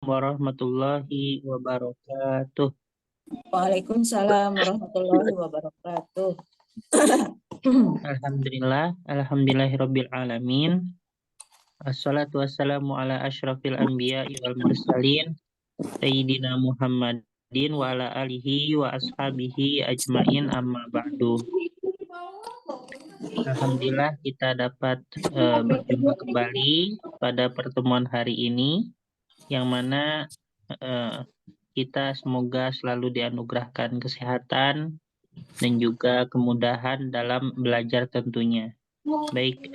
Warahmatullahi wabarakatuh. Waalaikumsalam warahmatullahi wabarakatuh. Alhamdulillahirabbil alamin. Assalatu wassalamu ala asyrafil anbiya'i wal mursalin sayyidina Muhammadin wa ala alihi wa ashabihi ajmain amma ba'du. Alhamdulillah kita dapat berjumpa kembali pada pertemuan hari ini yang mana kita semoga selalu dianugerahkan kesehatan dan juga kemudahan dalam belajar tentunya. Baik,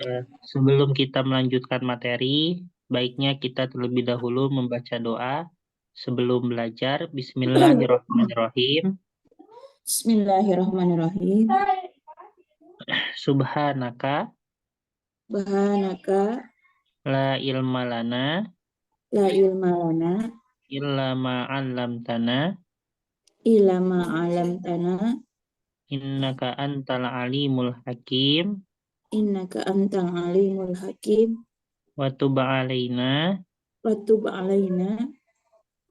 sebelum kita melanjutkan materi, baiknya kita terlebih dahulu membaca doa sebelum belajar. Bismillahirrahmanirrahim. Bismillahirrahmanirrahim. Subhanaka la ilma lana illa ma 'allamtana innaka antal alimul hakim wa tub 'alaina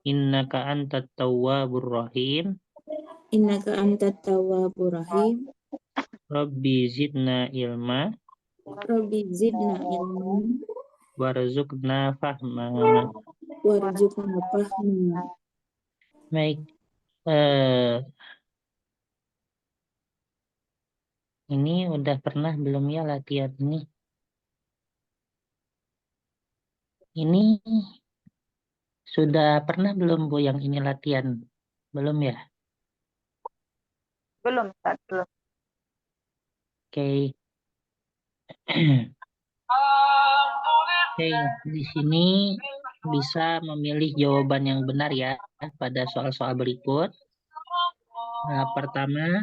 innaka antat tawwabur rahim. Rabbi zidna ilma warzuqna fahma. Baik, ini udah pernah belum ya latihan ini? Ini sudah pernah belum Bu yang ini latihan? Belum ya? Belum, Ustaz, belum. Oke. Oke, di sini bisa memilih jawaban yang benar ya pada soal-soal berikut. Nah, pertama,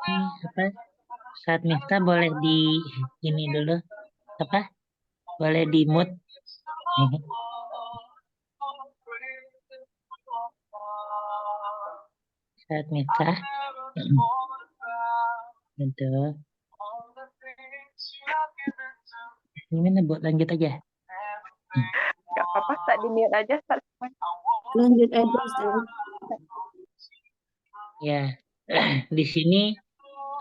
ini apa? Saat Miftah boleh di ini dulu, apa? Boleh di mute. Saat Miftah. Betul. Gimana Bu? Lanjut aja. Gak apa-apa, Ustaz, di-mute aja, Ustaz. Lanjut aja, Ustaz. Ya, di sini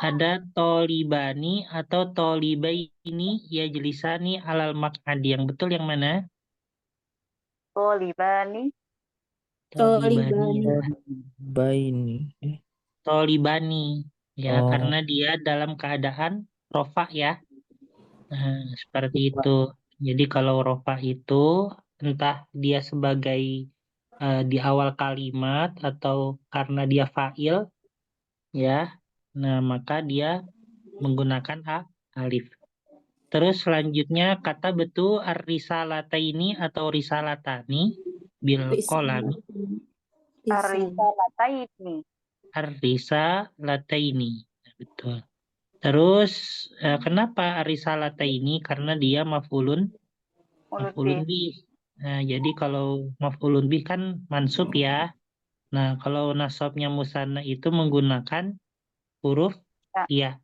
ada tolibani atau tolibaini ya jelisani alal maq'adi. Yang betul yang mana? Tolibani. Tolibani ya, Oh. karena dia dalam keadaan rofa ya. Nah, seperti itu. Jadi kalau rofa itu entah dia sebagai di awal kalimat atau karena dia fa'il ya. Nah, maka dia menggunakan alif. Terus selanjutnya kata betul ar-risalataini atau risalatani bil qalam. Ar-risalataini. Ar-risalataini. Betul. Terus kenapa ar-risalataini? Karena dia maf'ulun bih. Nah, jadi kalau maf'ulun bih kan mansub ya. Nah, kalau nasabnya musanna itu menggunakan huruf ya.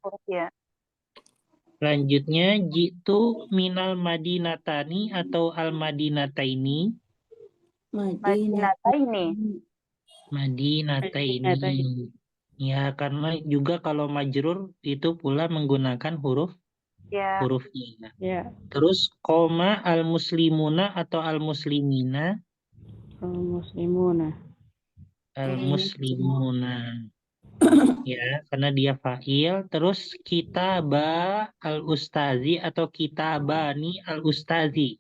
Selanjutnya jitu minal madinatani atau al madinataini. Madinataini. Ya, karena juga kalau majrur itu pula menggunakan hurufnya. Ya. Terus koma al muslimuna atau al muslimina. Al muslimuna. Ya, karena dia fa'il. Terus kitaba al ustazi atau kitabani al ustazi.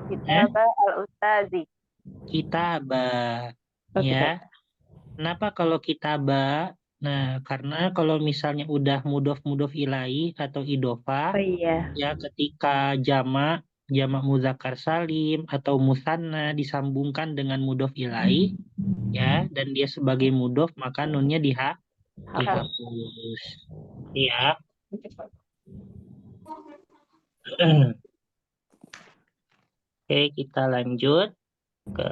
Kitaba al-ustazi. Kitaba. Ya. Kenapa kalau kitaba? Nah, karena kalau misalnya udah mudhof ilaihi atau idhofah, ya ketika jamak muzakkar salim atau musanna disambungkan dengan mudhof ilaihi, ya, dan dia sebagai mudhof maka nunnya dihapus. Ya. Oke, kita lanjut ke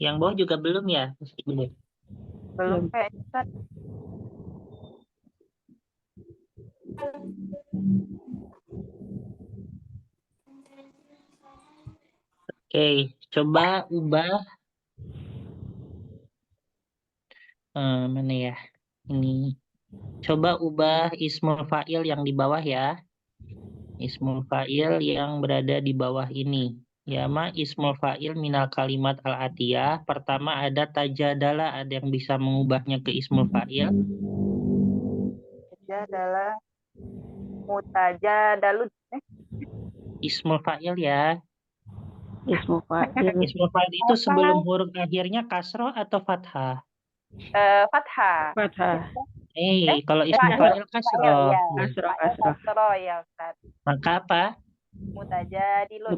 yang bawah juga belum ya? Belum kayak Ustaz. Oke, coba ubah mana ya? Ini. Coba ubah ismul fa'il yang di bawah ya. Ismul fa'il yang berada di bawah ini. Ya, ma ismul fa'il minal kalimat al-atiyah. Pertama ada tajadala, ada yang bisa mengubahnya ke ismul fa'il. Dia adalah mutajadalun. Ismul fa'il ya. Ismu fa'il. Ismul fa'il itu sebelum huruf akhirnya kasroh atau fathah? Fathah. Fathah. Kalau ismul fa'il kasroh. Ya. Kasroh. Kasroh ya Ustaz. Maka apa? Mutajadilun.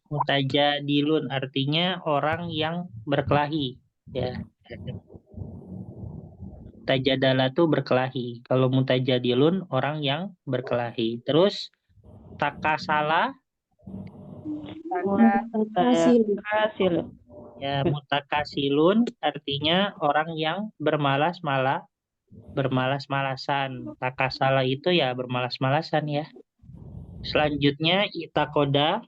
Mutajadilun artinya orang yang berkelahi. Ya. Tajadala itu berkelahi. Kalau mutajadilun orang yang berkelahi. Terus takasala Hasil. ya mutakasilun artinya orang yang bermalas-malasan. Takasala itu ya bermalas-malasan ya. Selanjutnya itakoda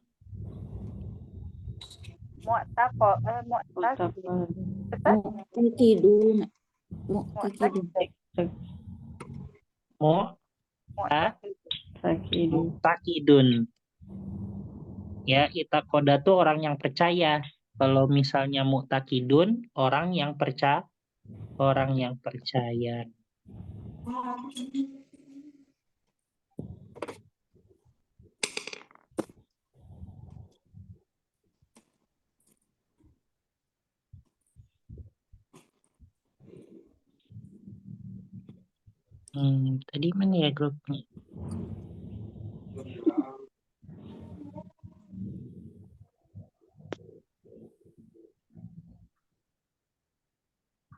Mu'takidun. takidun. Ya, itakoda tuh orang yang percaya. Kalau misalnya mu'takidun, orang yang percaya. Tadi mana ya grupnya?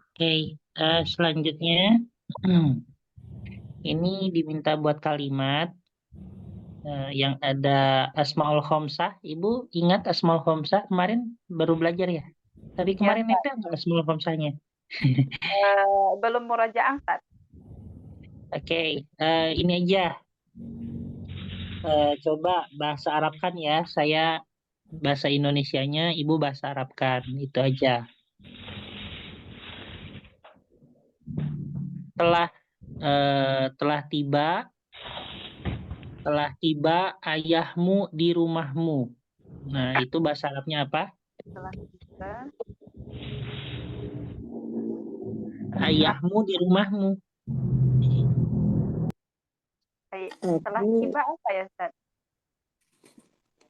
Oke, selanjutnya ini diminta buat kalimat yang ada asmaul khomsah. Ibu ingat asmaul khomsah kemarin baru belajar ya? Tapi kemarin nempel nggak asmaul khomsahnya? Belum murajaah Ustaz. Oke, ini aja. Coba bahasa Arabkan ya. Saya bahasa Indonesianya, Ibu bahasa Arabkan. Itu aja. Telah tiba ayahmu di rumahmu. Nah, itu bahasa Arabnya apa? Telah tiba. Ayahmu di rumahmu. Telah tiba apa ya Ustaz?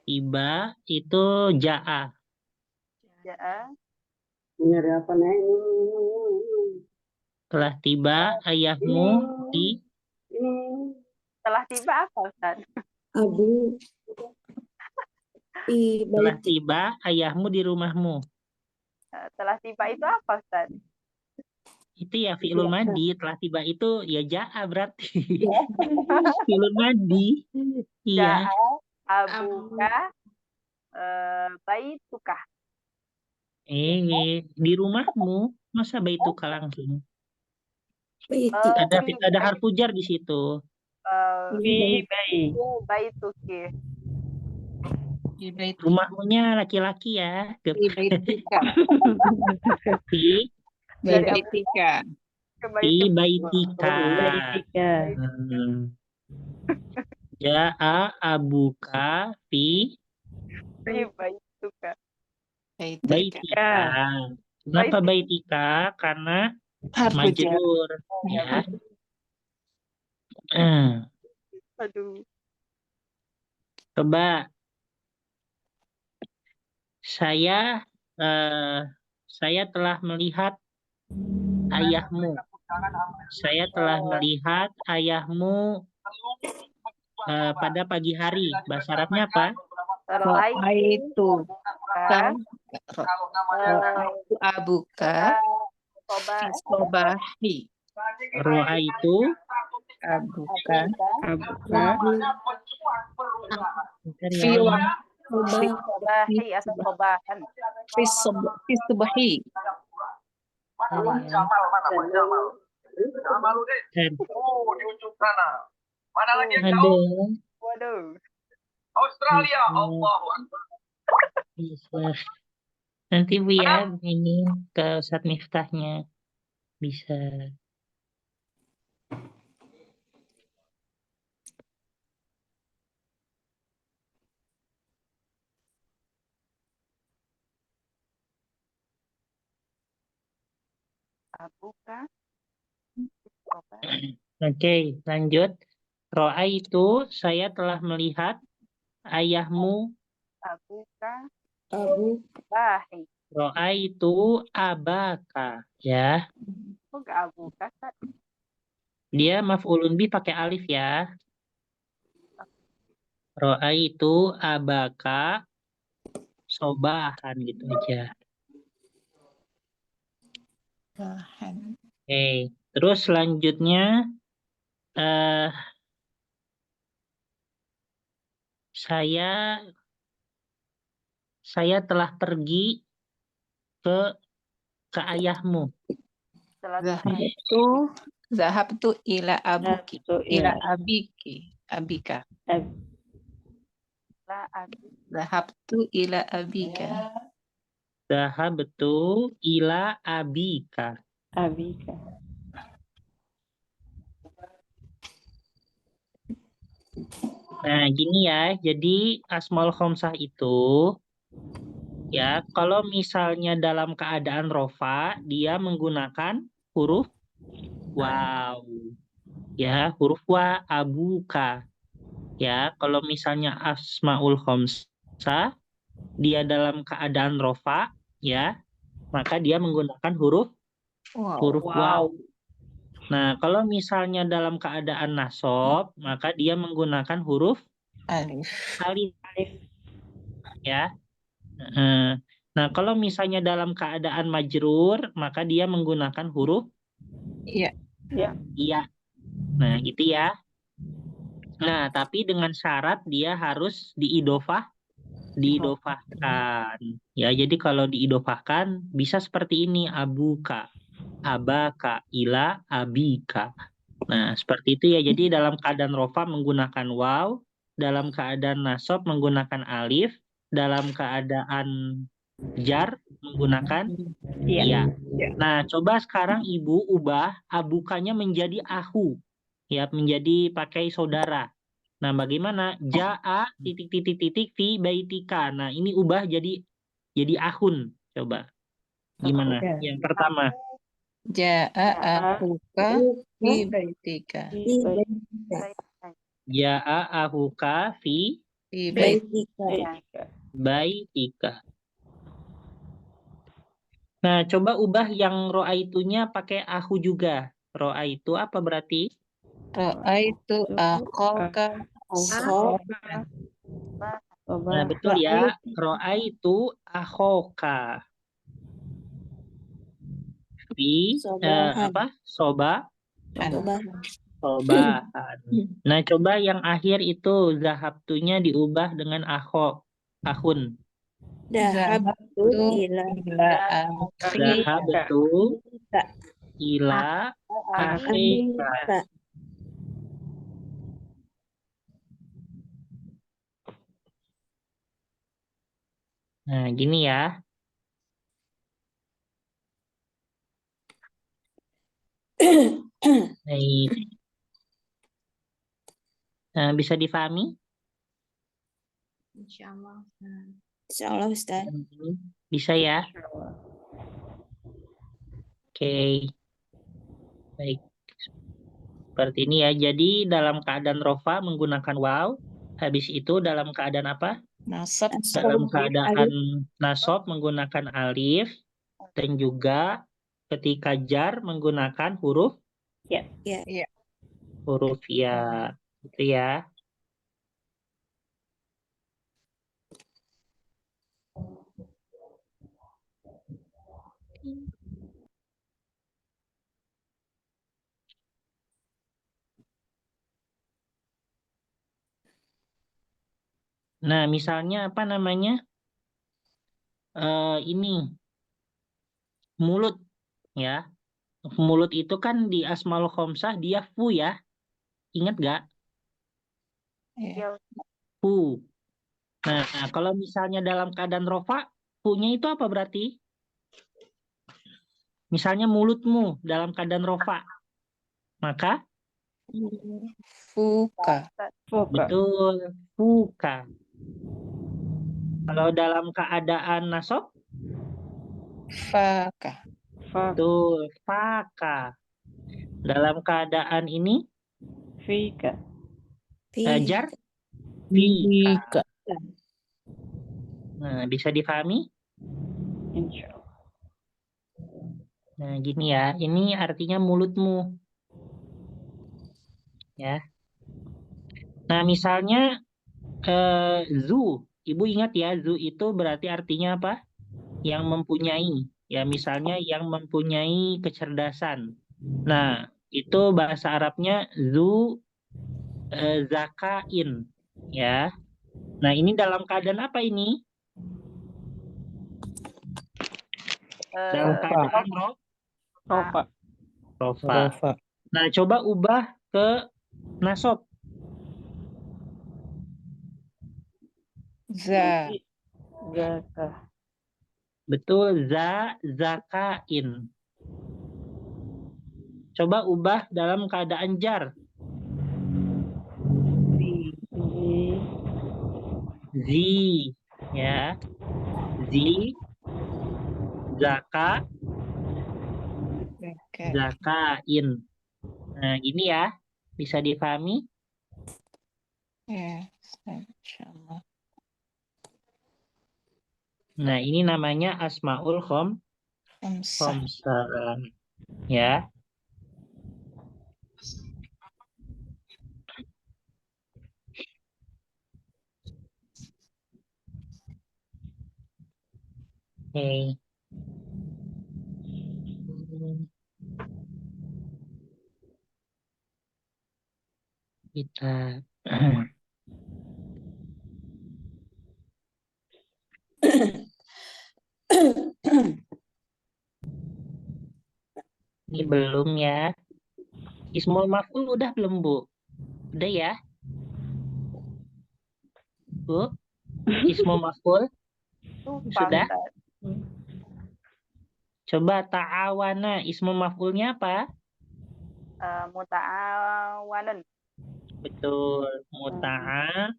Tiba itu ja'a. Ja'a. Telah tiba ayahmu di. Telah tiba apa Ustaz? Abu. Telah tiba ayahmu di rumahmu. Telah tiba itu apa Ustaz? Itu ya fi'lul madi. Telah tiba itu ya ja'a berarti. Fi'lul madi. Iya. Ja'a abuka baituka. Di rumahmu. Masa baituka langsung? Baiti. Ada harfu jar di situ. Baituki. Rumahmunya laki-laki ya. Baitika. Fi baitika. Ja'a abuka fi Baituka. baitika. Kenapa baitika? Karena majrur ya. Aduh. Coba saya telah melihat ayahmu. Saya telah melihat ayahmu pada pagi hari. Bahasa Arabnya apa? Ra'aitu abuka sobahi. Ra'aitu Abuka Sobahi atau sobahan. fi subahi. Ada. Waduh. Bisa. Nanti Bu ya, ini ke Ustadz Miftahnya. Bisa. Abuka. Oke, lanjut. Ro'a itu saya telah melihat ayahmu. Abuka. Abu Bahi. Ro'a itu abaka, ya. Kok gak abuka, Ustaz? Dia maf'ulun bih pakai alif ya. Ro'a itu abaka sobahan gitu aja. Bahan. Oke, terus selanjutnya eh saya telah pergi ke ayahmu. Zahabtu ila abuki. Satu Ila ila abiki. Abika. ab- La abi. Zahabtu ila abika. Dhahabtu ila abika. abika. Nah, gini ya. Jadi asmaul khomsah itu ya, kalau misalnya dalam keadaan rofa, dia menggunakan huruf waw. Ya, huruf wa abuka. Ya, kalau misalnya asmaul khomsah, dia dalam keadaan rofa, ya, maka dia menggunakan huruf Wow. waw. Nah, kalau misalnya dalam keadaan nasab, maka dia menggunakan huruf Alif. alif, ya. Nah, kalau misalnya dalam keadaan majrur, maka dia menggunakan huruf Iya. iya. Nah, gitu ya. Nah, tapi dengan syarat dia harus diidofahkan. Ya, jadi kalau diidofahkan bisa seperti ini, abuka, abaka, ila, abika. Nah, seperti itu ya. Jadi dalam keadaan rofa menggunakan waw, dalam keadaan nasab menggunakan alif, dalam keadaan jar menggunakan iya. Nah, coba sekarang Ibu ubah abukanya menjadi ahu. Ya, menjadi pakai saudara. Nah, bagaimana? Ja'a titik fi baitika. Nah, ini ubah jadi ahun. Coba. Gimana? Ya. Yang pertama. Ja'a ahuka fi baitika. Ja'a ahuka fi Fi baitika. Baitika. baitika. Nah, coba ubah yang ro'a itunya pakai ahu juga. Ro'a itu apa berarti? Ra'aitu akhaka sobahan. Nah, betul ya. Ro'a itu akhoka. Fi Sobahan. apa? Sobahan. Nah, coba yang akhir itu zahabtunya diubah dengan ahun. Dahabtu ila Ila akhika. Zahabtu ila akhika. akhika. Nah, gini ya. Baik. Nah, bisa difahami? Insyaallah Ustaz. Bisa ya? Oke. Baik. Seperti ini ya. Jadi dalam keadaan rofa menggunakan waw. Habis itu dalam keadaan apa? Nasab. Dalam keadaan nasab menggunakan alif. Dan juga ketika jar menggunakan huruf Ya. huruf ya. Gitu ya. Nah, misalnya apa namanya? Ini mulut ya. Mulut itu kan di asmaul khomsah dia fu ya. Ingat gak? Ya. Fu. Nah, kalau misalnya dalam keadaan rofa, fu-nya itu apa berarti? Misalnya mulutmu dalam keadaan rofa, maka Fuka. Fuka. betul, fuka. Kalau dalam keadaan nasab, Faka. Fak. betul, faka. Dalam keadaan ini, Fika. jar, Fika. fika. Nah, bisa dipahami? Insya Allah. Nah, gini ya, ini artinya mulutmu. Ya. Nah, misalnya zu, ibu ingat ya, zu itu berarti artinya apa? Yang mempunyai. Ya, misalnya yang mempunyai kecerdasan. Nah, itu bahasa Arabnya zu zakain. Ya. Nah, ini dalam keadaan apa ini? Dalam Eh, keadaan Rofa. rofa. Rofa. Nah, coba ubah ke nasab. Za. Zaka. Betul, zakain. Coba ubah dalam keadaan jar. Zi. Zi, ya. Zi, zaka, Zaka. zakain. Nah, gini ya. Bisa dipahami? Ya, insyaAllah. Nah, ini namanya asmaul Khamsah. khamsah. Ya. Oke. Kita ini belum ya. Ismul maf'ul udah belum, Bu? Udah ya? Bu? Ismul maf'ul lupa, sudah? Ustaz. Coba ta'awana. Ismul maf'ulnya apa? Muta'awanun. Betul. Muta'awanun.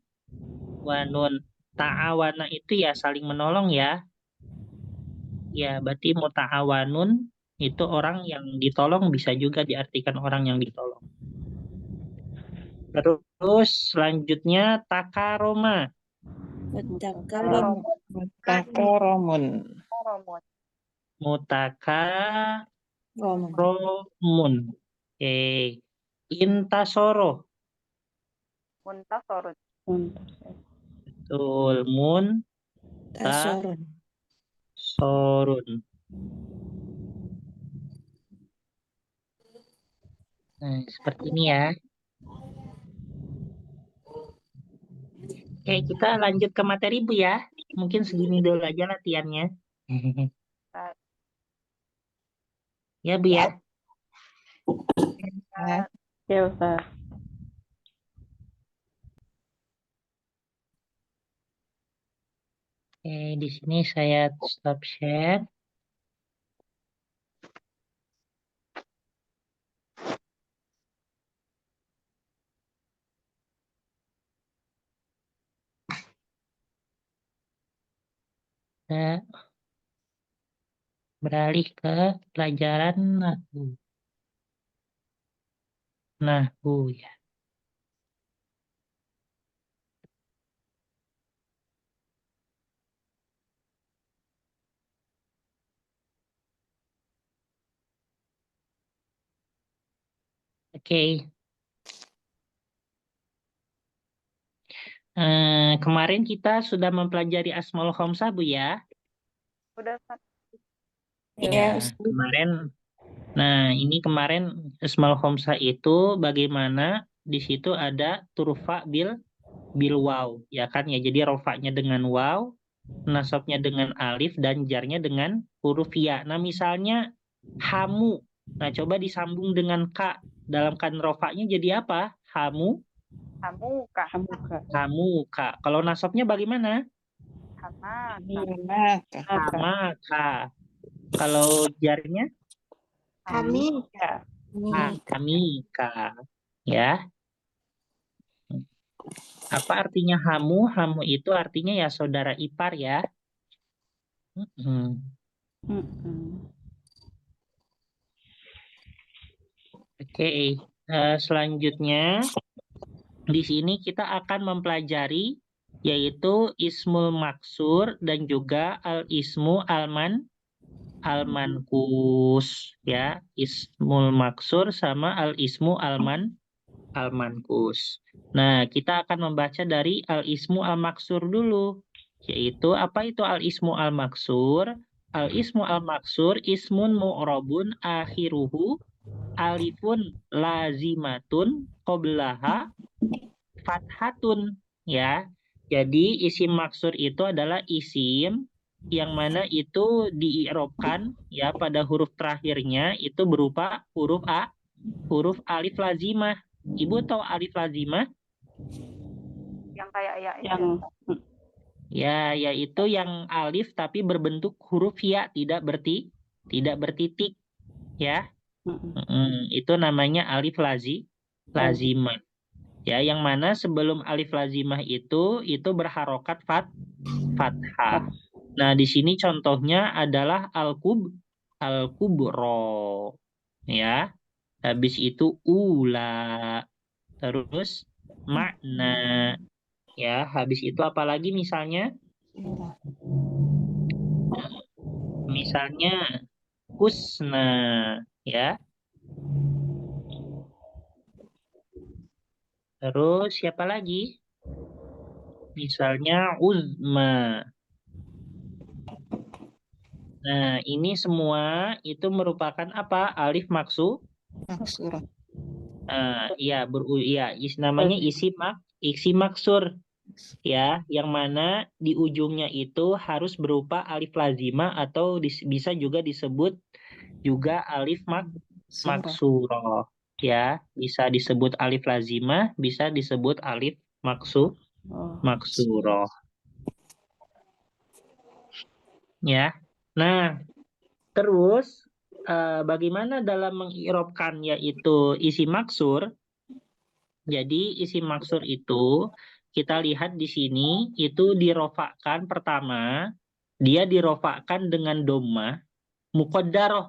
Ta'awana itu ya saling menolong ya. Ya, berarti muta'awanun itu orang yang ditolong, bisa juga diartikan orang yang ditolong. Terus selanjutnya takaroma. Mutakarim. Takoromun. Romun. Mutakaromun. Oke. Intasoro. Muntasorun. Betul. Tasorun. Muntasorun. Nah, seperti ini ya. Oke, kita lanjut ke materi, Bu ya. Mungkin segini dulu aja latihannya. Ya, Bu ya. Ya. Ya, Ustaz. Oke, di sini saya stop share. Kita beralih ke pelajaran nahwu. Nahwu ya. Oke. Kemarin kita sudah mempelajari Asmaul Khamsah, Bu ya. Udah, Ustaz. Ya, Ya, kemarin. Nah, ini kemarin Asmaul Khamsah itu bagaimana di situ ada turfa bil waw, ya kan ya. Jadi rofaknya dengan waw, nasabnya dengan alif, dan jarnya dengan huruf ya. Nah, misalnya hamu. Nah, coba disambung dengan ka. Dalam kan rofaknya jadi apa? Hamu. Hamuka. Hamuka. Hamuka. Kalau nasabnya bagaimana? Hamaka. Hamaka. Hamaka. Kalau jarnya? Hamika. Hamika. Ya. Apa artinya hamu? Hamu itu artinya ya saudara ipar ya. Oke. Selanjutnya di sini kita akan mempelajari yaitu ismul maksur dan juga al-ismu almankus ya. Ismul maksur sama al-ismu almankus. Nah, kita akan membaca dari al-ismu al-maksur dulu. Yaitu apa itu al-ismu al-maksur? Al-ismu al-maksur ismun mu'rabun akhiruhu alifun lazimatun qoblaha fathatun ya. Jadi isim maksur itu adalah isim yang mana itu diirobkan ya pada huruf terakhirnya itu berupa huruf alif lazimah. Ibu tahu alif lazimah? Yang kayak ya itu. Yang Ya, yaitu yang alif tapi berbentuk huruf ya, tidak bertitik ya. Itu namanya alif lazimah. Ya, yang mana sebelum alif lazimah itu berharokat fathah. Nah, di sini contohnya adalah al-kubro. Ya. Habis itu ula. Terus makna. Ya, habis itu apalagi misalnya? Misalnya husna, ya. Terus siapa lagi? Misalnya uzma. Nah, ini semua itu merupakan apa? Alif maksur. Maksur. Iya, namanya isi maksur. Ya, yang mana di ujungnya itu harus berupa alif lazimah atau bisa juga disebut juga alif maksuroh. Ya, bisa disebut alif lazimah, bisa disebut alif maksuroh. Ya. Nah, terus bagaimana dalam mengirobkan yaitu isi maksur? Jadi isi maksur itu kita lihat di sini itu dirofakkan pertama, dia dirofakkan dengan dhammah. Muqaddaroh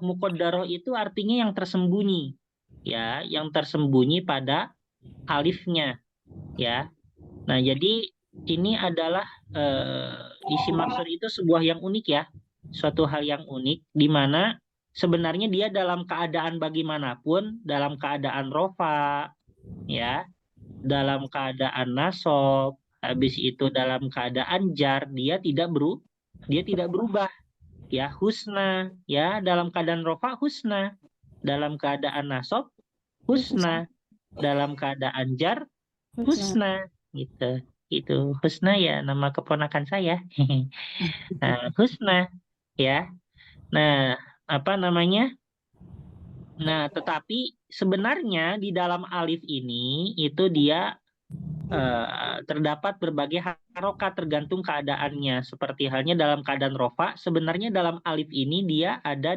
itu artinya yang tersembunyi, ya, yang tersembunyi pada alifnya, ya. Nah, jadi ini adalah isi maksur itu sebuah yang unik ya, suatu hal yang unik di mana sebenarnya dia dalam keadaan bagaimanapun, dalam keadaan rofa, ya, dalam keadaan nasab, habis itu dalam keadaan jar, dia tidak berubah. Ya, husna, ya, dalam keadaan rofa husna, dalam keadaan nasab husna, dalam keadaan jar husna, gitu. Itu husna ya nama keponakan saya. Nah, husna, ya. Nah, apa namanya? Nah, tetapi sebenarnya di dalam alif ini itu dia terdapat berbagai harokat tergantung keadaannya. Seperti halnya dalam keadaan rofa, sebenarnya dalam alif ini dia ada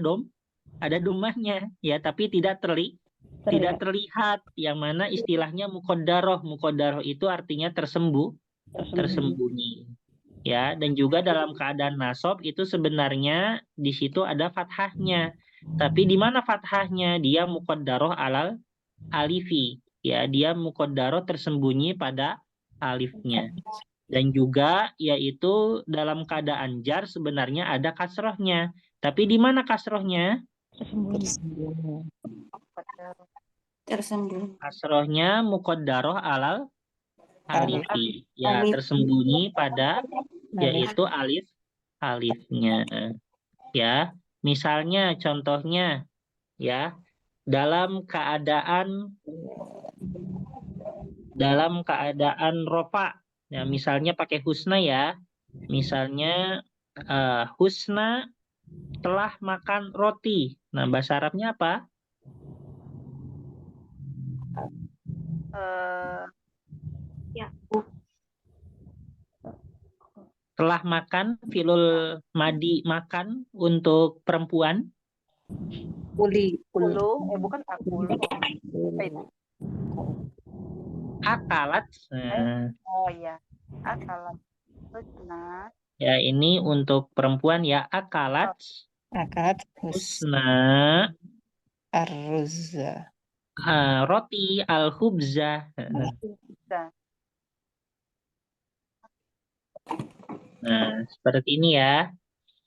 dhammahnya, ya, tapi tidak terlihat. Yang mana istilahnya muqaddaroh. Muqaddaroh itu artinya tersembunyi. Ya, dan juga dalam keadaan nasab itu sebenarnya di situ ada fathahnya. Tapi di mana fathahnya? Dia muqaddaroh alal alifi. Ya, dia muqaddaroh tersembunyi pada alifnya. Dan juga yaitu dalam keadaan jar sebenarnya ada kasrohnya. Tapi di mana kasrohnya? Tersembunyi. Kasrohnya muqaddaroh alal alifi. Ya, tersembunyi pada yaitu alifnya. Ya, misalnya contohnya ya, dalam keadaan rofa, ya, misalnya pakai husna ya, misalnya husna telah makan roti. Nah, bahasa Arabnya apa? telah makan, fi'lul madi makan untuk perempuan. Kuli. Kulu, bukan akulu. Apa itu? Akalat. Nah, Oh iya. Akalat husna. ya ini untuk perempuan ya, akalat Akalat husna arruzza. roti al-khubzah. Bisa. Nah, seperti ini ya.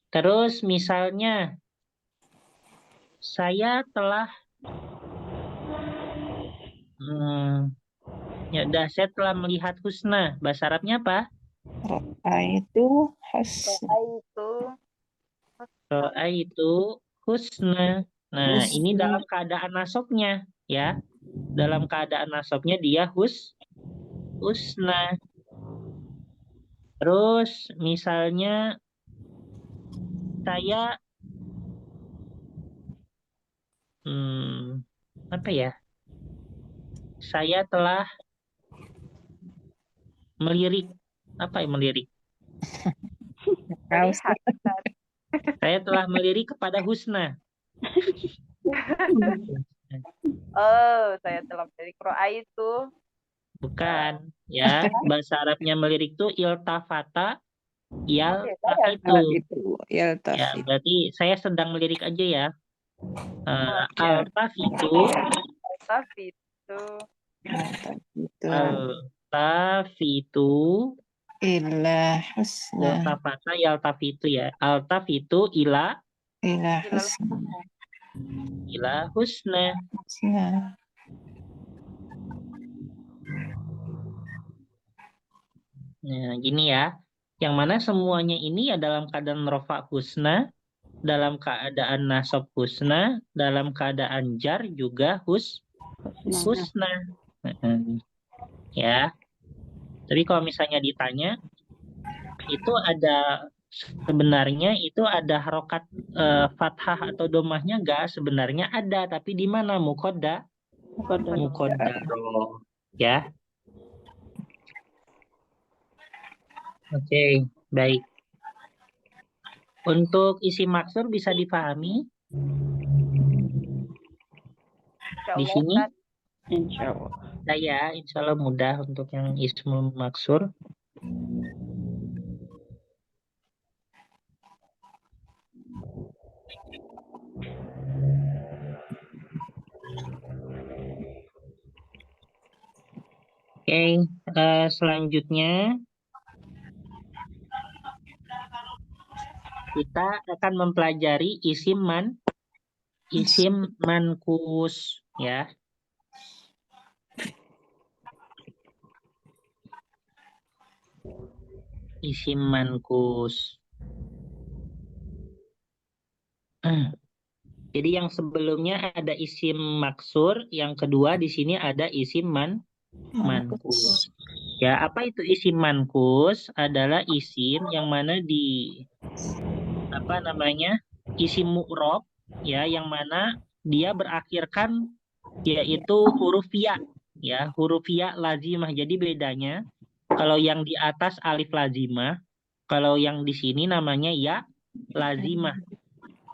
Terus misalnya saya telah ya udah, saya telah melihat husna. Bahasa Arabnya apa? Itu husna. Ro'a itu Itu husna. Nah, ini dalam keadaan nasabnya ya. Dalam keadaan nasabnya dia husna. Terus misalnya saya apa ya? Saya telah melirik. Apa yang melirik? melihat. Saya telah melirik kepada husna. Oh, saya telah melirik. Ro'a itu Bukan, ya. Bahasa Arabnya melirik itu iltafata, itu. itu. Ya, Yaltafit. berarti saya sedang melirik aja ya. Altafitu, Tapi itu altafitu, Illa husna. iltafata, yaltafitu ya. Altafitu ila husna. Husna. Nah, gini ya. Yang mana semuanya ini ya dalam keadaan rofa husna, dalam keadaan nasab husna, dalam keadaan jar juga husna. Ya. Tapi kalau misalnya ditanya, itu ada sebenarnya itu ada harokat fathah atau domahnya enggak? Sebenarnya ada, tapi di mana? Muqaddaro. Ya. Oke, baik. Untuk isi maksur bisa dipahami di sini? Insya Allah. Saya insya Allah mudah untuk yang ismul maksur. Oke, selanjutnya kita akan mempelajari isim mankus ya. Isim mankus. Jadi yang sebelumnya ada isim maksur, yang kedua di sini ada isim mankus. Ya, apa itu isim mankus? Adalah isim yang mana isim mu'rob ya, yang mana dia berakhirkan yaitu huruf ya, huruf ya lazimah. Jadi bedanya kalau yang di atas alif lazimah, kalau yang di sini namanya ya lazimah.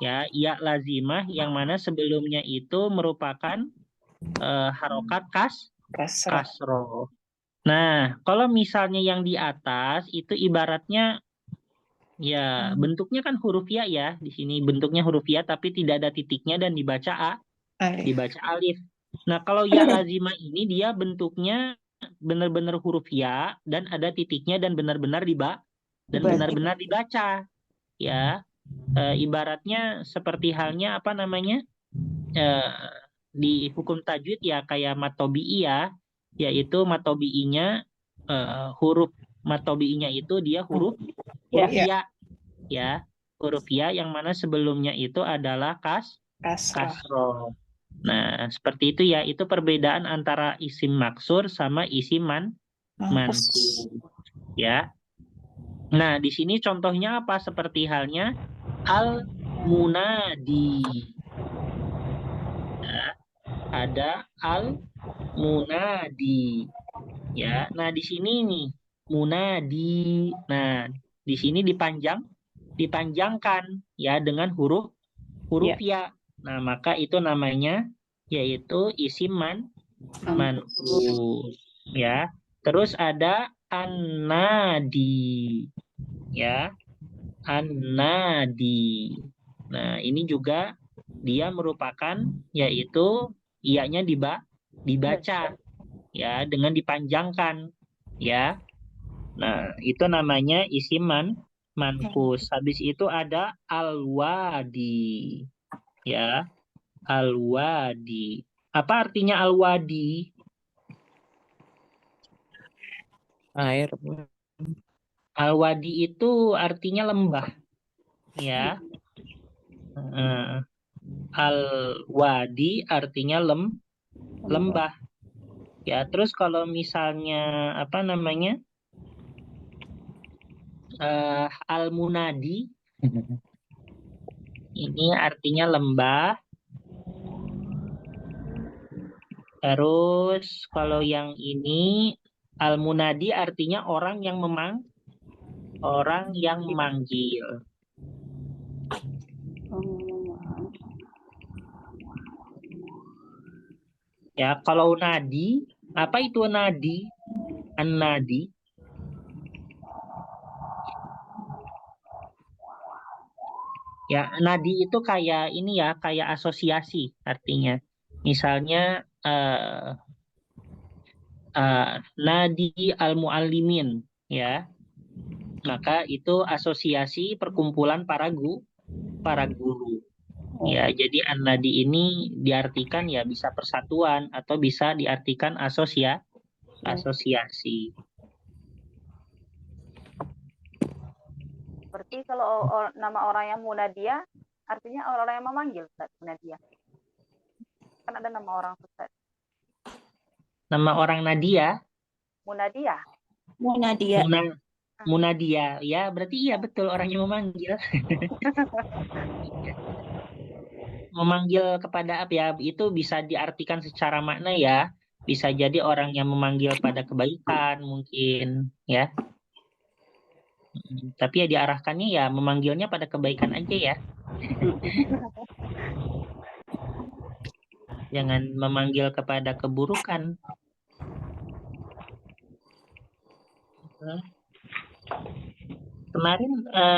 Ya, ya lazimah yang mana sebelumnya itu merupakan harokat kasroh. Nah, kalau misalnya yang di atas itu ibaratnya ya bentuknya kan huruf ya ya. Di sini bentuknya huruf ya tapi tidak ada titiknya dan dibaca alif. Nah, kalau ya lazimah ini dia bentuknya benar-benar huruf ya dan ada titiknya dan benar-benar dibaca. Ya. Ibaratnya seperti halnya di hukum tajwid ya kayak matobi'i ya, yaitu matobi'inya huruf matobi'inya itu dia huruf ya, huruf ya yang mana sebelumnya itu adalah kasroh. Nah, seperti itu ya, itu perbedaan antara isim maksur sama isim mankus ya. Nah, di sini contohnya apa? Seperti halnya al-munadi. Ya, ada al-munadi. Ya, nah di sini nih munadi. Nah, di sini dipanjangkan ya dengan huruf ya. Nah, maka itu namanya yaitu isim manqus ya. Terus ada an-nadi ya. An-nadi. Nah, ini juga dia merupakan yaitu ianya dibaca ya dengan dipanjangkan ya. Nah, itu namanya isim manqus. Habis itu ada al-wadi ya. Al-wadi. Apa artinya al-wadi? Air. Al-wadi itu artinya lembah ya. Al-wadi artinya lembah ya. Terus kalau misalnya apa namanya al-munadi ini artinya lembah. Terus kalau yang ini al-munadi artinya orang yang memanggil. Ya, kalau nadi, apa itu nadi? An-nadi. Ya, nadi itu kayak ini ya, kayak asosiasi artinya. Misalnya nadi al-muallimin ya. Maka itu asosiasi perkumpulan para guru. Ya, jadi an-nadi ini diartikan ya bisa persatuan atau bisa diartikan asosiasi. Berarti kalau nama orang yang Munadia, artinya orang-orang yang memanggil, Ustaz, Munadia. Kan ada nama orang, Ustaz. Nama orang Nadia? Munadia. Munadia, ya berarti iya betul orang yang memanggil. Memanggil kepada apa ya? Itu bisa diartikan secara makna ya. Bisa jadi orang yang memanggil pada kebaikan mungkin ya. Tapi ya diarahkannya ya memanggilnya pada kebaikan aja ya. Jangan memanggil kepada keburukan. Kemarin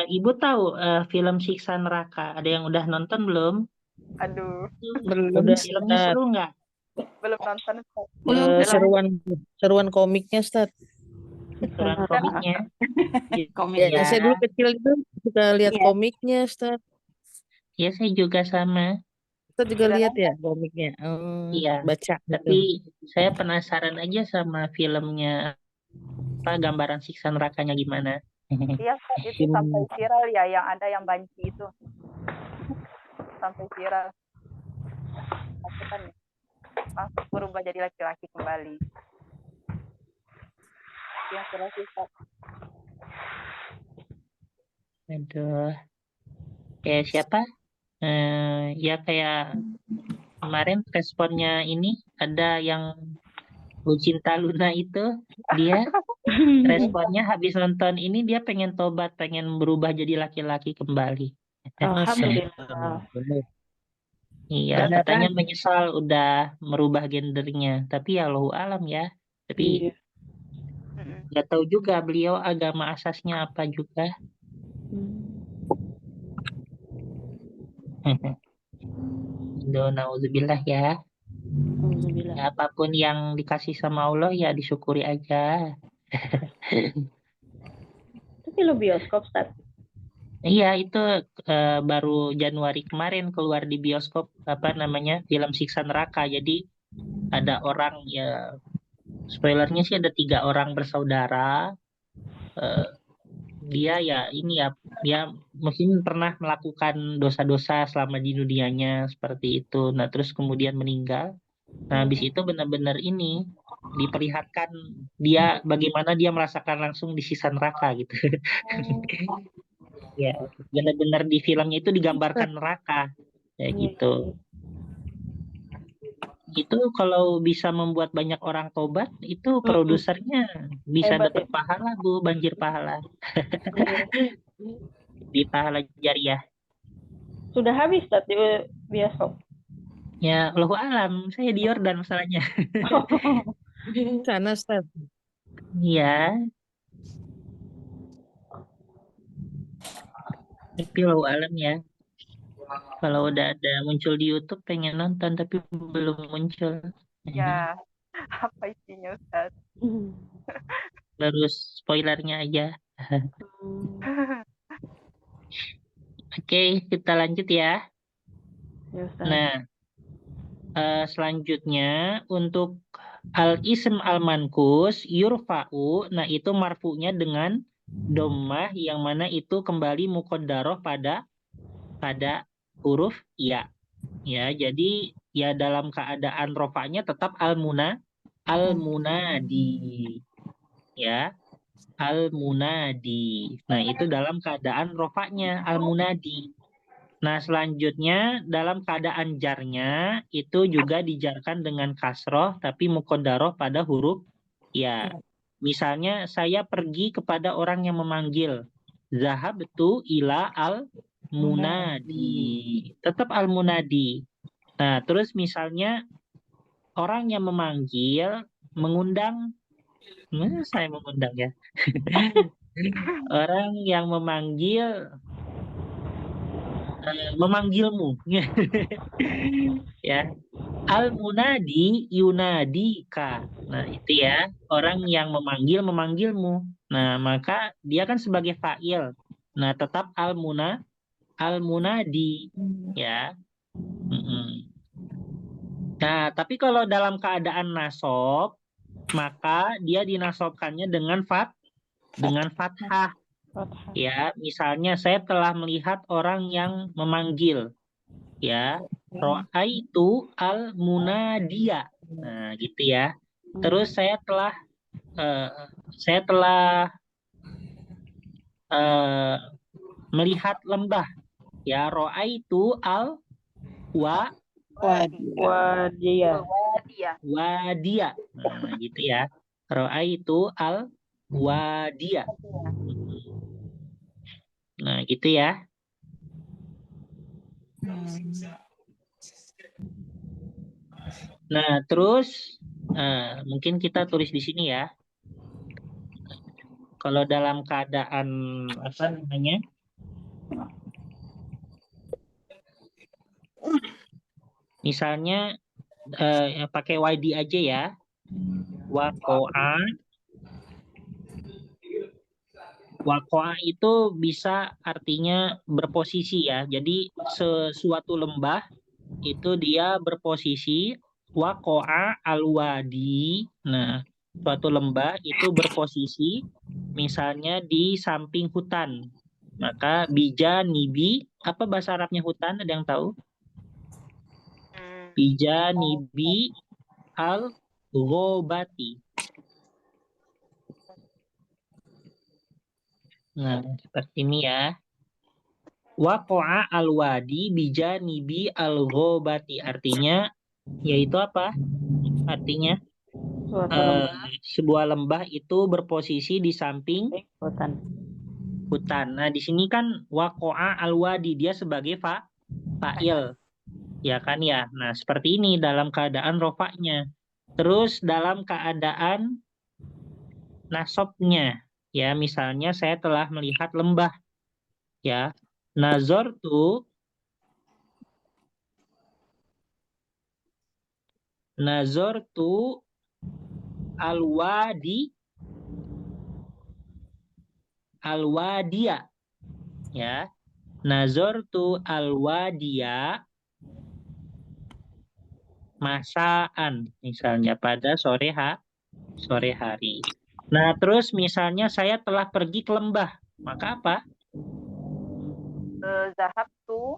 Ibu tahu film Siksa Neraka. Ada yang udah nonton belum? Aduh, Belum, Filmnya Ustaz. seru nggak? belum nonton, Ustaz. Seruan komiknya, Ustaz. Seruan komiknya. Ya, saya dulu kecil itu suka lihat Iya. komiknya, Ustaz. Ya saya juga sama. Ustaz juga lihat ya komiknya. Iya. Baca. Tapi saya penasaran aja sama filmnya. Apa gambaran siksa nerakanya gimana? Iya, Ustaz, itu sampai viral ya, yang ada yang banci itu. Sampai viral. Tapi kan langsung berubah jadi laki-laki kembali. Yang viral sih, Ustaz. Aduh. Kayak siapa? Ya kayak kemarin responnya ini ada yang Lucinta Luna itu dia responnya habis nonton ini dia pengen tobat, pengen berubah jadi laki-laki kembali. Alhamdulillah. Iya, katanya menyesal udah merubah gendernya. Tapi ya Allahu alam ya. Tapi nggak tahu juga beliau agama asasnya apa juga. Nauzubillah ya. Ya, apapun yang dikasih sama Allah ya disyukuri aja. Itu film bioskop, Ustaz. Iya, itu baru Januari kemarin keluar di bioskop apa namanya film Siksa Neraka. Jadi ada orang ya spoilernya sih ada 3 orang bersaudara. Dia ya ini ya dia mungkin pernah melakukan dosa-dosa selama di dunianya seperti itu. Nah terus kemudian meninggal. Nah habis itu benar-benar ini diperlihatkan dia bagaimana dia merasakan langsung di siksa neraka gitu. Ya benar-benar di filmnya itu digambarkan neraka kayak gitu. Itu kalau bisa membuat banyak orang tobat, itu produsernya bisa Hebat dapat ya. pahala, Bu, banjir pahala. Di pahala jariah. Sudah habis Ustaz di bioskop. Ya, Allahu alam, saya di Yordan masalahnya. Sana, Ustaz. Iya, tapi Allahu alam ya. Kalau udah ada muncul di YouTube pengen nonton tapi belum muncul. Ya, apa isinya Ustaz? Baru spoilernya aja. Oke, kita lanjut ya. Ya Ustaz. Nah, selanjutnya untuk al-ism al-mankus yurfa'u, nah itu marfu'nya dengan dhammah yang mana itu kembali muqaddarah pada huruf ya. Ya, jadi ya dalam keadaan rofa'nya tetap al-munadi. Ya, al-munadi. Nah, itu dalam keadaan rofa'nya al-munadi. Nah, selanjutnya dalam keadaan jarnya itu juga dijarkan dengan kasroh tapi muqaddarah pada huruf ya. Misalnya saya pergi kepada orang yang memanggil. Zahabtu ila al-munadi. Tetap al-munadi. Nah, terus misalnya orang yang memanggil mengundang, saya mengundang ya. Orang yang memanggil memanggilmu. Ya. Al-munadi yunadika. Nah, itu ya. Orang yang memanggilmu. Nah, maka dia kan sebagai fa'il. Nah, tetap al-munadi. Ya. Mm-mm. Nah, tapi kalau dalam keadaan nasab, maka dia dinasobkannya dengan fathah. Ya, misalnya saya telah melihat orang yang memanggil. Ya, ro'aitu al-munadiya. Nah, gitu ya. Terus saya telah melihat lembah. Ya, ro'aitu Wadiya. wadiya. Nah, gitu ya. Ro'aitu al-wadiya. Nah, gitu ya. Nah, terus mungkin kita tulis di sini ya. Kalau dalam keadaan apa namanya? Misalnya pakai YD aja ya. Wakoa itu bisa artinya berposisi ya. Jadi sesuatu lembah itu dia berposisi wakoa al-wadi. Nah, suatu lembah itu berposisi misalnya di samping hutan. Maka bija nibi, apa bahasa Arabnya hutan? Ada yang tahu? Bija nibi al-ghobati. Nah, seperti ini ya. Waqa'a al-wadi bijanibi al-ghobati. Artinya, yaitu apa? Artinya, sebuah lembah itu berposisi di samping hutan. Nah, di sini kan waqa'a al-wadi, dia sebagai fa'il. Ya kan ya? Nah, seperti ini dalam keadaan rofaknya. Terus dalam keadaan nasabnya. Ya, misalnya saya telah melihat lembah. Ya, nazartu alwadiya. Ya, nazartu alwadiya masaan, misalnya pada sore hari. Nah, terus misalnya saya telah pergi ke lembah, maka apa? Zahabtu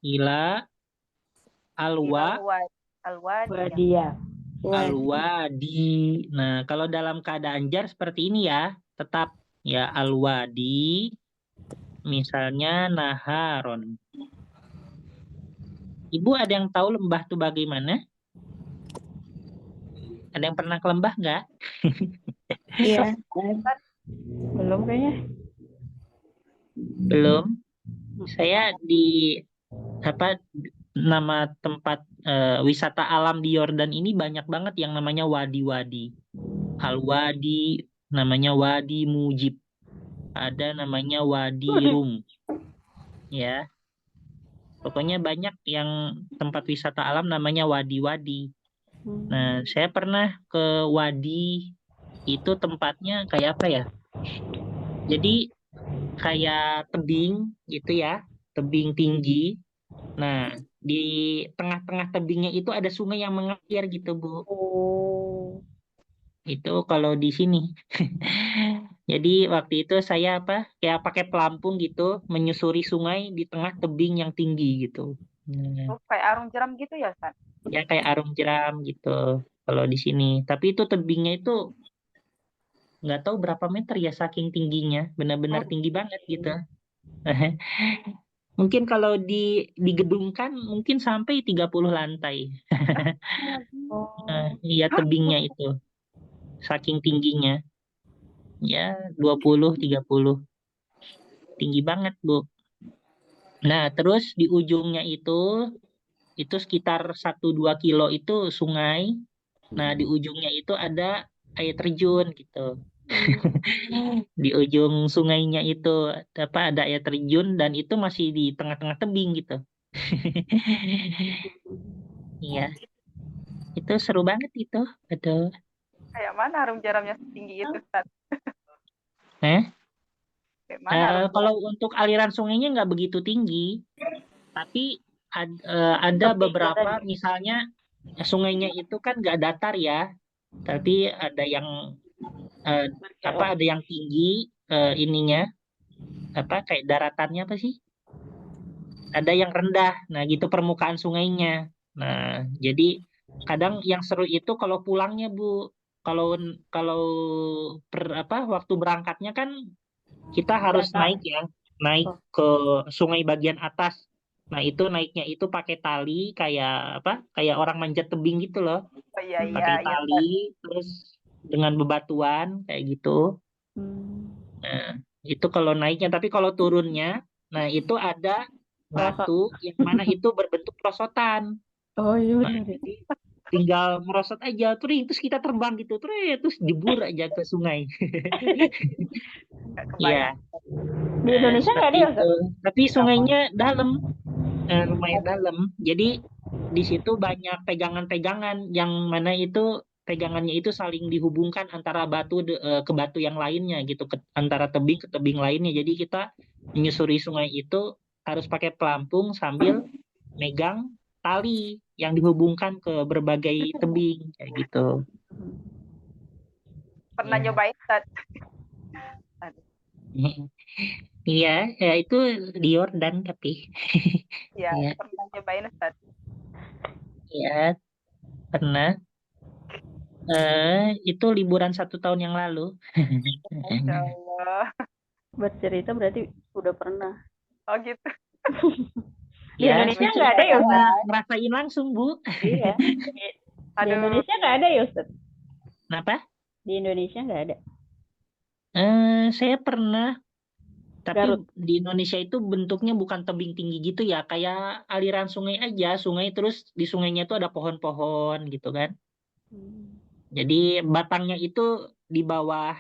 Ila alwadi. Nah, kalau dalam keadaan jar seperti ini ya, tetap ya alwadi Misalnya naharon. Ibu ada yang tahu lembah tuh bagaimana? Ada yang pernah ke lembah nggak? Iya. Belum kayaknya. Belum. Saya di apa nama tempat wisata alam di Yordan ini banyak banget yang namanya wadi-wadi. Al-Wadi, namanya Wadi Mujib. Ada namanya Wadi Rum. Ya. Pokoknya banyak yang tempat wisata alam namanya wadi-wadi. Nah, saya pernah ke wadi, itu tempatnya kayak apa ya? Jadi kayak tebing gitu ya, tebing tinggi. Nah, di tengah-tengah tebingnya itu ada sungai yang mengalir gitu, Bu. Oh. Itu kalau di sini. Jadi waktu itu saya kayak pakai pelampung gitu, menyusuri sungai di tengah tebing yang tinggi gitu. Nah, Oh, kayak arung jeram gitu ya, San? ya kayak arum jeram gitu kalau di sini. Tapi itu tebingnya itu nggak tahu berapa meter ya saking tingginya, benar-benar tinggi banget gitu. Mungkin kalau digedungkan mungkin sampai 30 lantai. Iya tebingnya itu saking tingginya. Ya 20 30 tinggi banget, Bu. Nah, terus di ujungnya itu sekitar 1-2 kilo itu sungai. Nah, di ujungnya itu ada air terjun gitu. Di ujung sungainya itu ada air terjun dan itu masih di tengah-tengah tebing gitu. Iya, itu seru banget itu. Aduh. Kayak mana arung jeramnya setinggi itu, San? Eh, Kayak mana arung kalau untuk aliran sungainya nggak begitu tinggi, tapi ada beberapa misalnya sungainya itu kan nggak datar ya, tapi ada yang eh, ada yang tinggi ininya kayak daratannya apa sih? Ada yang rendah. Nah, gitu permukaan sungainya. Nah, jadi kadang yang seru itu kalau pulangnya, Bu. Kalau kalau waktu berangkatnya kan kita harus naik ya, naik ke sungai bagian atas. Nah, itu naiknya itu pakai tali kayak Kayak orang manjat tebing gitu loh. Oh iya, iya, Pakai iya, San. tali terus dengan bebatuan kayak gitu. Nah, itu kalau naiknya, tapi kalau turunnya, nah itu ada batu yang mana itu berbentuk perosotan. Oh iya Nah, benar ya. jadi tinggal merosot aja, terus kita terbang gitu, terus jebur aja ke sungai. Nggak Iya, kebayang. Di Indonesia nggak ada seperti ya, itu. Ustaz? Tapi sungainya dalam, lumayan dalam. Jadi di situ banyak pegangan-pegangan yang mana itu pegangannya itu saling dihubungkan antara ke batu yang lainnya gitu, antara tebing ke tebing lainnya. Jadi kita menyusuri sungai itu harus pakai pelampung sambil megang tali yang dihubungkan ke berbagai tebing kayak gitu. Pernah Ya. nyobain, San? Iya, ya itu di Yordan tapi. Iya, Iya, pernah nyobain, San. iya pernah. Itu liburan 1 tahun yang lalu. Masya Allah. Bercerita berarti udah pernah. Oh gitu. Di Ya, Indonesia saya nggak ada ya, pernah Ustaz? ngerasain langsung, Bu. Iya. Di Aduh. Indonesia nggak ada ya, Ustaz? Kenapa? Di Indonesia nggak ada. Saya pernah, tapi Garut. di Indonesia itu bentuknya bukan tebing tinggi gitu ya, kayak aliran sungai aja, sungai terus di sungainya itu ada pohon-pohon gitu kan. Jadi batangnya itu di bawah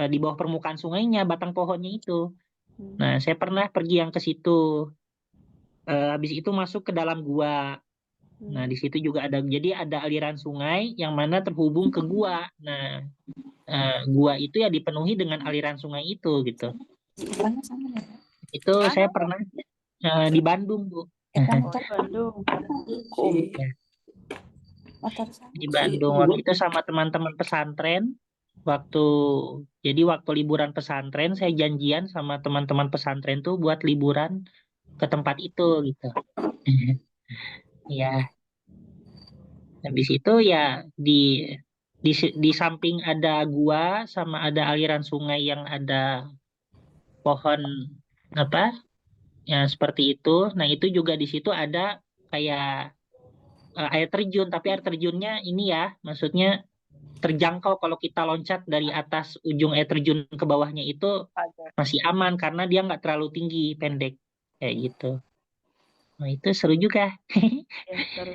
di bawah permukaan sungainya, batang pohonnya itu. Nah, saya pernah pergi yang ke situ. Habis itu masuk ke dalam gua. Nah, di situ juga jadi ada aliran sungai yang mana terhubung ke gua. Nah, gua itu ya dipenuhi dengan aliran sungai itu gitu. Itu saya pernah di Bandung, Bu. Bandung. Ya, di Bandung waktu itu sama teman-teman pesantren. Waktu liburan pesantren saya janjian sama teman-teman pesantren tuh buat liburan ke tempat itu gitu. Ya, habis itu ya di samping ada gua sama ada aliran sungai yang ada pohon apa ya seperti itu. Nah itu juga di situ ada kayak air terjun, tapi air terjunnya ini ya, maksudnya terjangkau kalau kita loncat dari atas ujung air terjun ke bawahnya itu Ada. masih aman karena dia nggak terlalu tinggi, pendek kayak gitu. Nah itu seru juga. Ya, seru.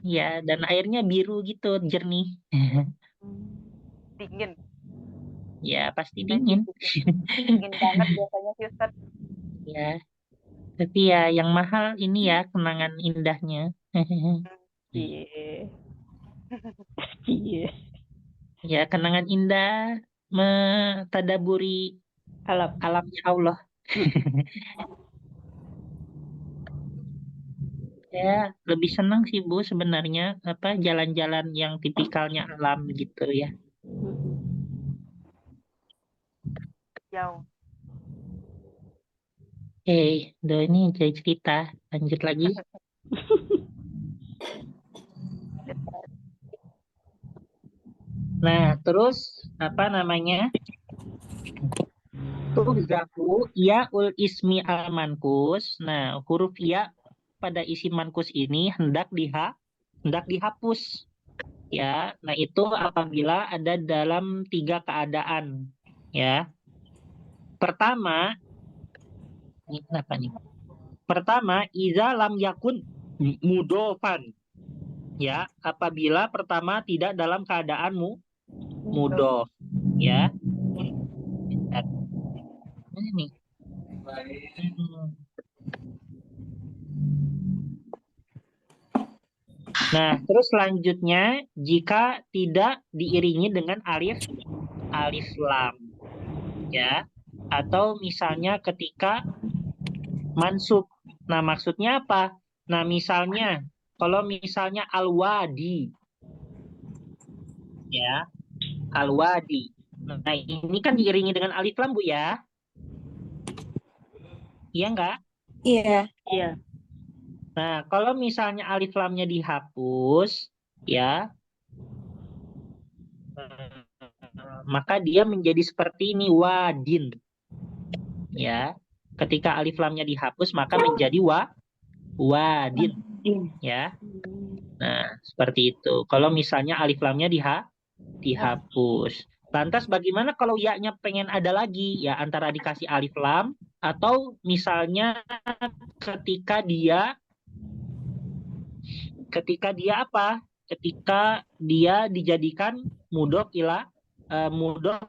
Ya, dan airnya biru gitu, jernih. Dingin. Ya, pasti Kayak dingin. gitu. Dingin banget biasanya sih Ustaz. Ya, tapi ya yang mahal ini ya kenangan indahnya. Iya. Iya. Ya, kenangan indah mentadaburi Alam. alamnya Allah. Ya, lebih senang sih Bu sebenarnya apa jalan-jalan yang tipikalnya alam gitu ya. Jauh. Do ini jadi cerita. Lanjut lagi. Nah, terus apa namanya? Tuhzafu yaul ismi al mankus. Nah, huruf ya pada isim mankus ini hendak dihapus. Ya, nah itu apabila ada dalam 3 keadaan. Ya, pertama, ini kenapa nih? Pertama, iza lam yakun mudofan. Ya, apabila pertama tidak dalam keadaanmu mudof. Ya, ini nih. Nah, terus selanjutnya jika tidak diiringi dengan alif lam, ya, atau misalnya ketika mansub. Nah, maksudnya apa? Nah, misalnya kalau misalnya al-wadi, ya, al-wadi. Nah, ini kan diiringi dengan alif lam Bu ya? Iya enggak? Iya. Iya. Nah, kalau misalnya alif lamnya dihapus, ya, maka dia menjadi seperti ini wadin. Ya, ketika alif lamnya dihapus maka menjadi wadin. Ya. Nah, seperti itu. Kalau misalnya alif lamnya dihapus. Lantas bagaimana kalau ya-nya pengen ada lagi? Ya antara dikasih alif lam atau misalnya ketika dia apa? Ketika dia dijadikan mudhof mudhof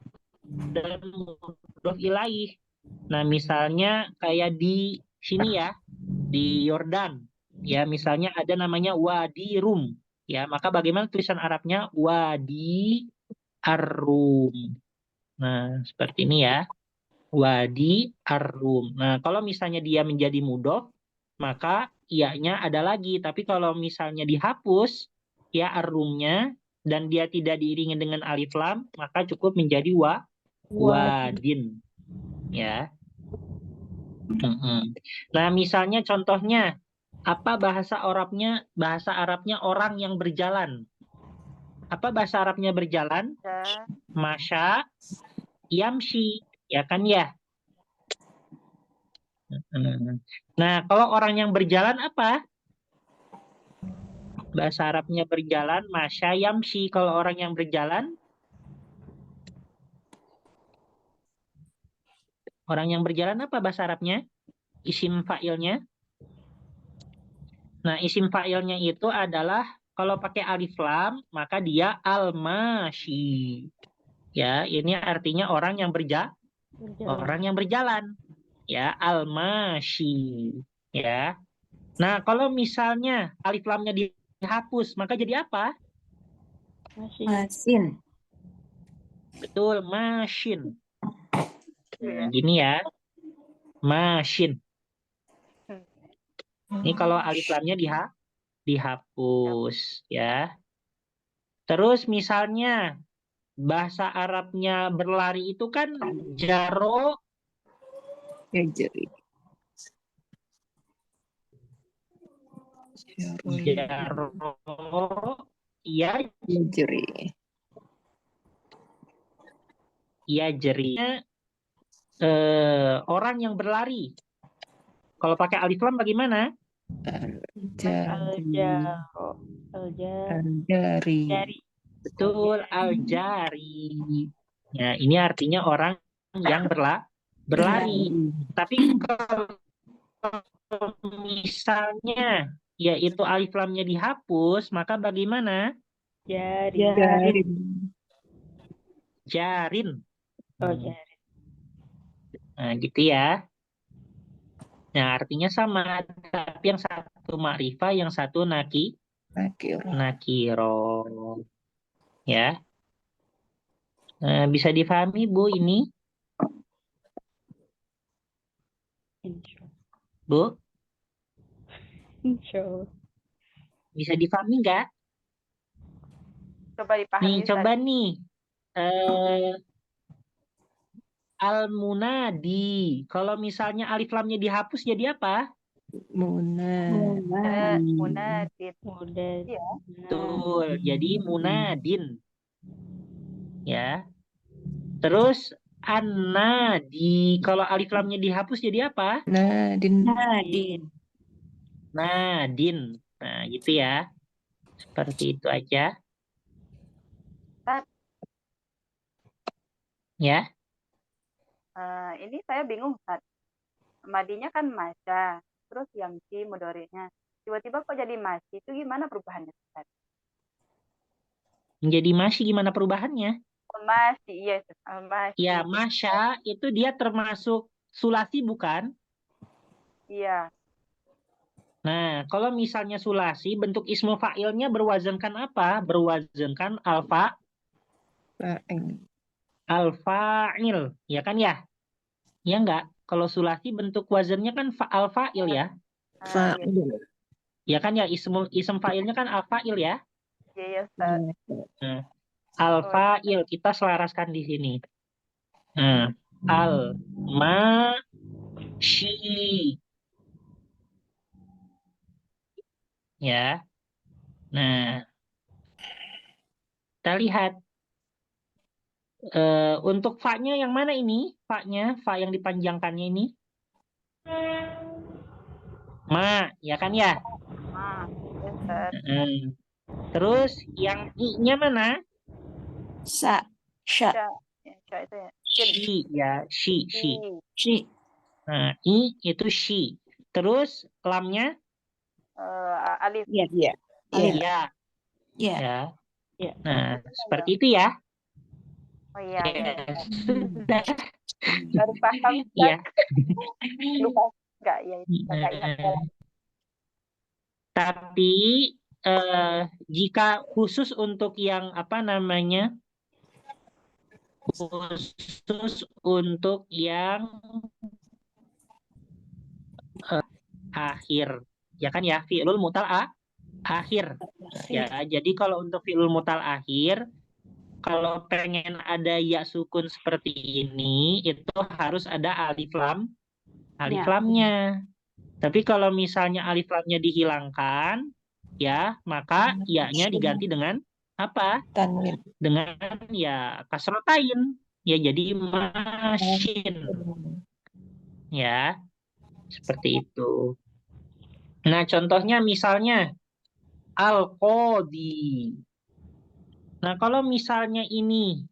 dan mudhof ilaih. Nah, misalnya kayak di sini ya, di Yordan. Ya, misalnya ada namanya Wadi Rum. Ya, maka bagaimana tulisan Arabnya? Wadi Ar-Rum. Nah, seperti ini ya. Wadi Ar-Rum. Nah, kalau misalnya dia menjadi mudhof, maka iya-nya ada lagi. Tapi kalau misalnya dihapus, ya Ar-Rumnya, dan dia tidak diiringi dengan alif lam, maka cukup menjadi wadin. Ya. Nah, misalnya contohnya, apa bahasa Arabnya orang yang berjalan? Apa bahasa Arabnya berjalan? Ya. Masya, yamshi. Ya kan ya? Nah, kalau orang yang berjalan apa? Bahasa Arabnya berjalan, masya yamshi. Kalau orang yang berjalan, apa bahasa Arabnya? Isim fa'ilnya. Nah, isim fa'ilnya itu adalah kalau pakai alif lam, maka dia al-mashi. Ya, ini artinya orang yang berjalan. Ya, al-mashi. Ya. Nah, kalau misalnya alif lamnya dihapus, maka jadi apa? Masin. Betul, mashin. Nah, gini ya. Mashin. Ini kalau alif lamnya dihapus, ya. Terus misalnya bahasa Arabnya berlari itu kan jaro Yajri. jaro iya Yajri. iya jerinya orang yang berlari. Kalau pakai alif lam bagaimana? Aljaro. Aljari. Jari. Betul, al-jari. Ya, ini artinya orang yang berlari. Tapi kalau misalnya yaitu alif lamnya dihapus, maka bagaimana? Jari. Jarin. Jarin. Oh, jari. Nah, gitu ya. Nah, artinya sama, tapi yang satu ma'rifah, yang satu Nakiro. nakiro. Ya. Bisa difahami, Bu, ini? Insya Bu, Allah. bisa difahami nggak? Coba dipahami Nih, Ustaz. coba nih. Al-munadi. Kalau misalnya alif lamnya dihapus jadi apa? Munadin. Udah. Iya. Betul. Jadi munadin. Ya. Terus an-nadi. Kalau alif lamnya dihapus jadi apa? Nadin. Nadin. Nah, gitu ya. Seperti itu aja. Ustaz, Ya. ini saya bingung Ustaz. Madinya kan masya, terus yamsi mudhari'nya. Tiba-tiba kok jadi masih, itu gimana perubahannya Ustaz? Menjadi masih gimana perubahannya? Masih, iya Ustaz. Masih. Ya, masya itu dia termasuk sulasi bukan? Iya. Nah, kalau misalnya sulasi, bentuk ismu fa'ilnya berwazankan apa? Berwazankan al-fa'il. Ya kan ya? Ya enggak? Kalau sulasi bentuk wazannya kan al-fa'il ya? Iya. Ya kan ya? Ism fa'ilnya kan al-fa'il ya? Iya Ustaz. Nah, al-fa'il kita selaraskan di sini. Nah, al-mashi. Ya. Nah, kita lihat. Untuk fa-nya yang mana ini? Fa-nya, fa yang dipanjangkannya ini? Ma, ya kan ya? Iya Ustaz. Terus yang i-nya mana? Sya. Sya. Ya, sya itu ya. Shi, ya, shi. Shi. Nah, i itu shi. Terus lamnya? Alif. Iya. Ya. Iya. Ya. Ya. Nah, seperti itu ya. Oh iya. Ya, sudah. Baru paham Ustaz. Iya. Lupa. Enggak, ya itu. Enggak ingat. Tapi jika khusus untuk yang apa namanya? Khusus untuk yang akhir. Ya kan ya, fi'lul mutal akhir. Ya, jadi kalau untuk fi'lul mutal akhir, kalau pengen ada ya sukun seperti ini, itu harus ada alif lamnya. Tapi kalau misalnya alif lamnya dihilangkan, ya, maka ya-nya diganti dengan apa? Tanwin. Dengan ya kasrotain. Ya, jadi masin. Ya, seperti itu. Nah, contohnya misalnya al-qadi. Nah, kalau misalnya ini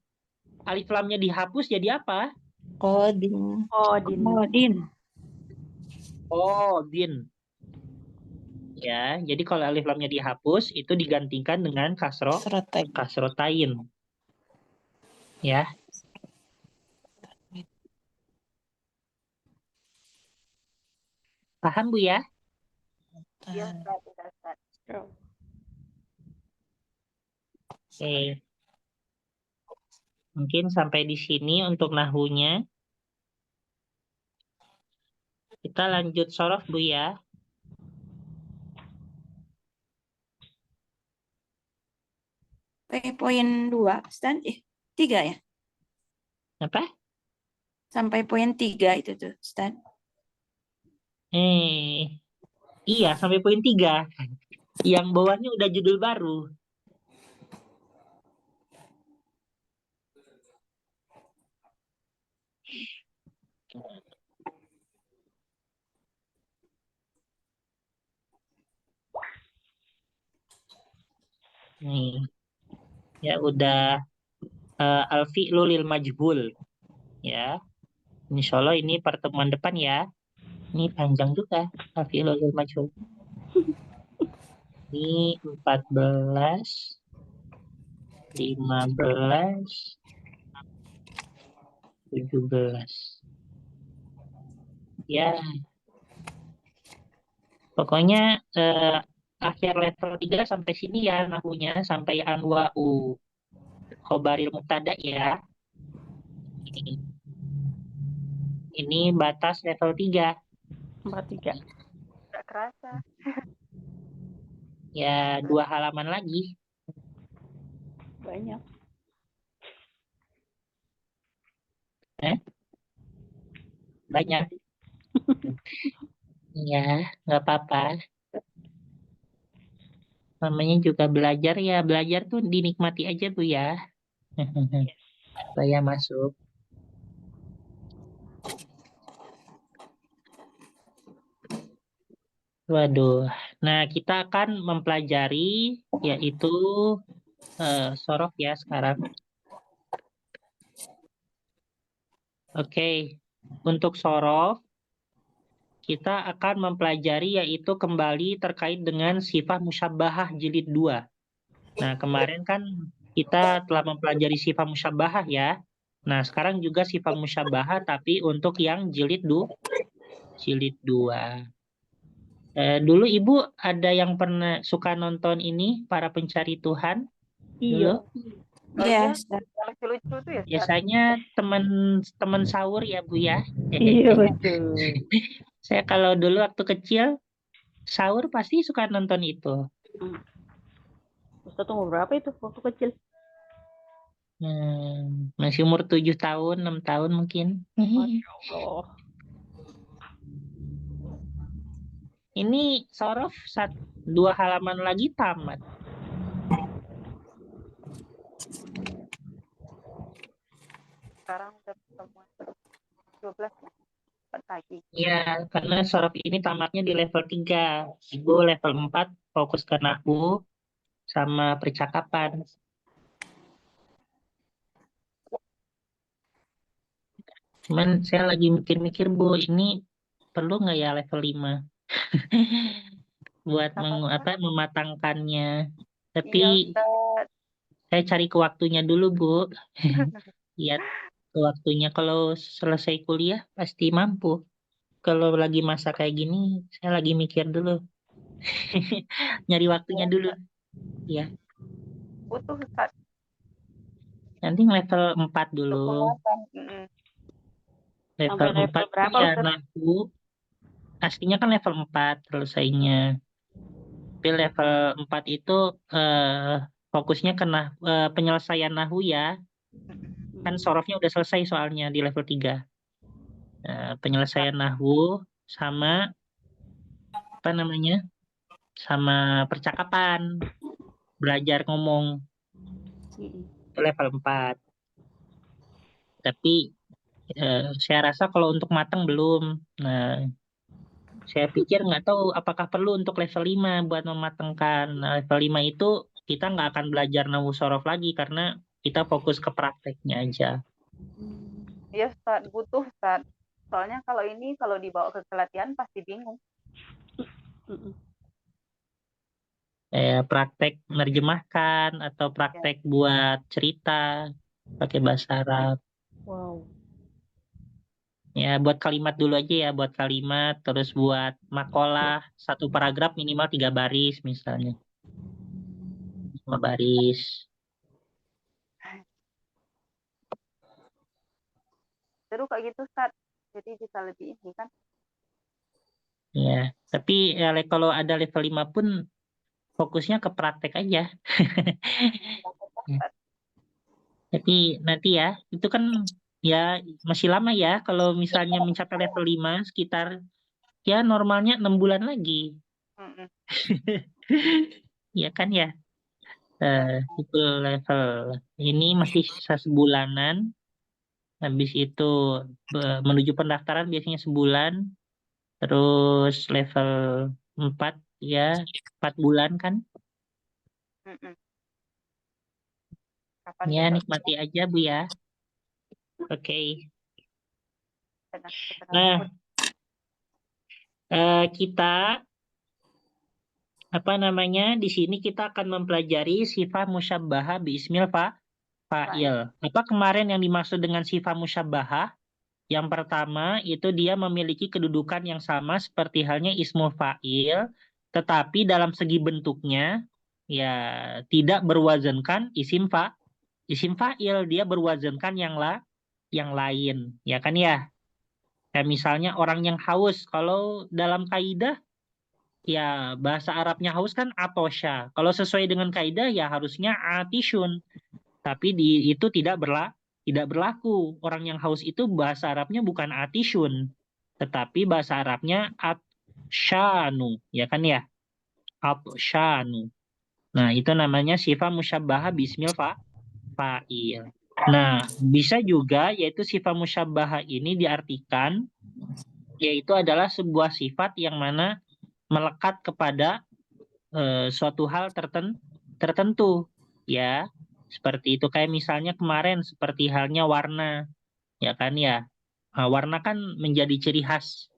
alif lamnya dihapus jadi apa? Qadin. Qadin. Ya, jadi kalau alif lamnya dihapus itu digantikan dengan kasrotain. Ya. Paham Bu ya? Iya Ustaz. Iya, Ustaz. Oke. Mungkin sampai di sini untuk nahunya. Kita lanjut sorof Bu ya. Poin 2, Stan. 3 ya? Apa? Sampai poin 3 itu tuh, Stan. Iya, sampai poin 3. Yang bawahnya udah judul baru. Nih, ya udah al-fi'lu lil majhul ya. Insya Allah ini pertemuan depan ya. Ini panjang juga al-fi'lu lil majhul. Ini 14, 15, 17. Ya, pokoknya akhir level 3 sampai sini ya nahunya, sampai anwa'u khobaril mubtada ya. Ini batas level 3. 43. Nggak kerasa. Ya, 2 halaman lagi. Banyak. Banyak. Ya, nggak apa-apa. Namanya juga belajar ya. Belajar tuh dinikmati aja Bu ya. Saya masuk. Waduh. Nah, kita akan mempelajari yaitu sorof ya sekarang. Oke. Untuk sorof kita akan mempelajari yaitu kembali terkait dengan sifat musyabbahah jilid 2. Nah, kemarin kan kita telah mempelajari sifat musyabbahah ya. Nah, sekarang juga sifat musyabbahah tapi untuk yang jilid 2. Dulu Ibu ada yang pernah suka nonton ini Para Pencari Tuhan? Iya. Oh Iya, iya, Ustaz. yang lucu-lucu tuh ya, Ustaz. Biasanya teman sahur ya Bu ya. Iya betul. Saya kalau dulu waktu kecil sahur pasti suka nonton itu. Ustaz umur berapa itu waktu kecil? Masih umur 7 tahun, 6 tahun mungkin. Masya Allah. Ini sorof 2 halaman lagi tamat. Sekarang udah pertemuan 12 ya, 4 pagi. Ya, karena sorof ini tamatnya di level 3. Ibu level 4 fokus ke nahwu sama percakapan. Cuman saya lagi mikir-mikir Bu, ini perlu nggak ya level 5? Buat mematangkannya. Tapi Iya, Ustaz. saya cari ke waktunya dulu Bu. Lihat ke waktunya. Kalau selesai kuliah pasti mampu. Kalau lagi masa kayak gini, saya lagi mikir dulu. Nyari waktunya dulu. Ya, Butuh, Ustaz, nanti level 4 untuk dulu. penguatan. Level Sampai level 4 berapa, ya Ustaz? nahwu. Aslinya kan level 4 selesainya. Tapi level 4 itu fokusnya ke penyelesaian nahwu ya. Kan sorofnya udah selesai soalnya di level 3. Penyelesaian nahwu sama apa namanya? Sama percakapan. Belajar ngomong itu level 4. Tapi saya rasa kalau untuk matang belum. Nah, saya pikir nggak tahu apakah perlu untuk level 5 buat mematangkan. Nah, level 5 itu kita nggak akan belajar nahwu sorof lagi karena kita fokus ke prakteknya aja. Iya, Ustaz, butuh, Ustaz. Soalnya kalau dibawa ke pelatihan pasti bingung. Praktek menerjemahkan atau praktek buat cerita pakai bahasa Arab. Wow. Ya, buat kalimat dulu aja ya, buat kalimat, terus buat makalah, 1 paragraf minimal 3 baris misalnya. 5 baris. Seru kayak gitu, Ustaz. Jadi bisa lebih ini kan. Ya, tapi kalau ada level 5 pun fokusnya ke praktek aja. Tapi nanti ya, itu kan ya masih lama ya kalau misalnya mencapai level 5 sekitar ya normalnya 6 bulan lagi. Ya kan ya. Itu level ini masih sisa sebulanan. Habis itu menuju pendaftaran biasanya sebulan. Terus level 4 ya 4 bulan kan. Kapan Ya, besok? nikmati aja Bu ya. Oke. Tenang, Nah, kita apa namanya? Di sini kita akan mempelajari sifat musyabbaha biismil fa'il. Apa kemarin yang dimaksud dengan sifat musyabbaha? Yang pertama itu dia memiliki kedudukan yang sama seperti halnya ismul fa'il, tetapi dalam segi bentuknya ya tidak berwazankan isim fa'il, dia berwazankan yang lain, ya kan ya? Kayak misalnya orang yang haus, kalau dalam kaidah ya bahasa Arabnya haus kan atosha. Kalau sesuai dengan kaidah ya harusnya atishun. Tapi itu tidak berlaku. Orang yang haus itu bahasa Arabnya bukan atishun, tetapi bahasa Arabnya atshanu, ya kan ya? Atshanu. Nah, itu namanya sifat musyabbaha bismil fa'il. Nah, bisa juga yaitu sifat musyabbaha ini diartikan yaitu adalah sebuah sifat yang mana melekat kepada suatu hal tertentu, ya. Seperti itu kayak misalnya kemarin seperti halnya warna, ya kan ya. Nah, warna kan menjadi ciri khas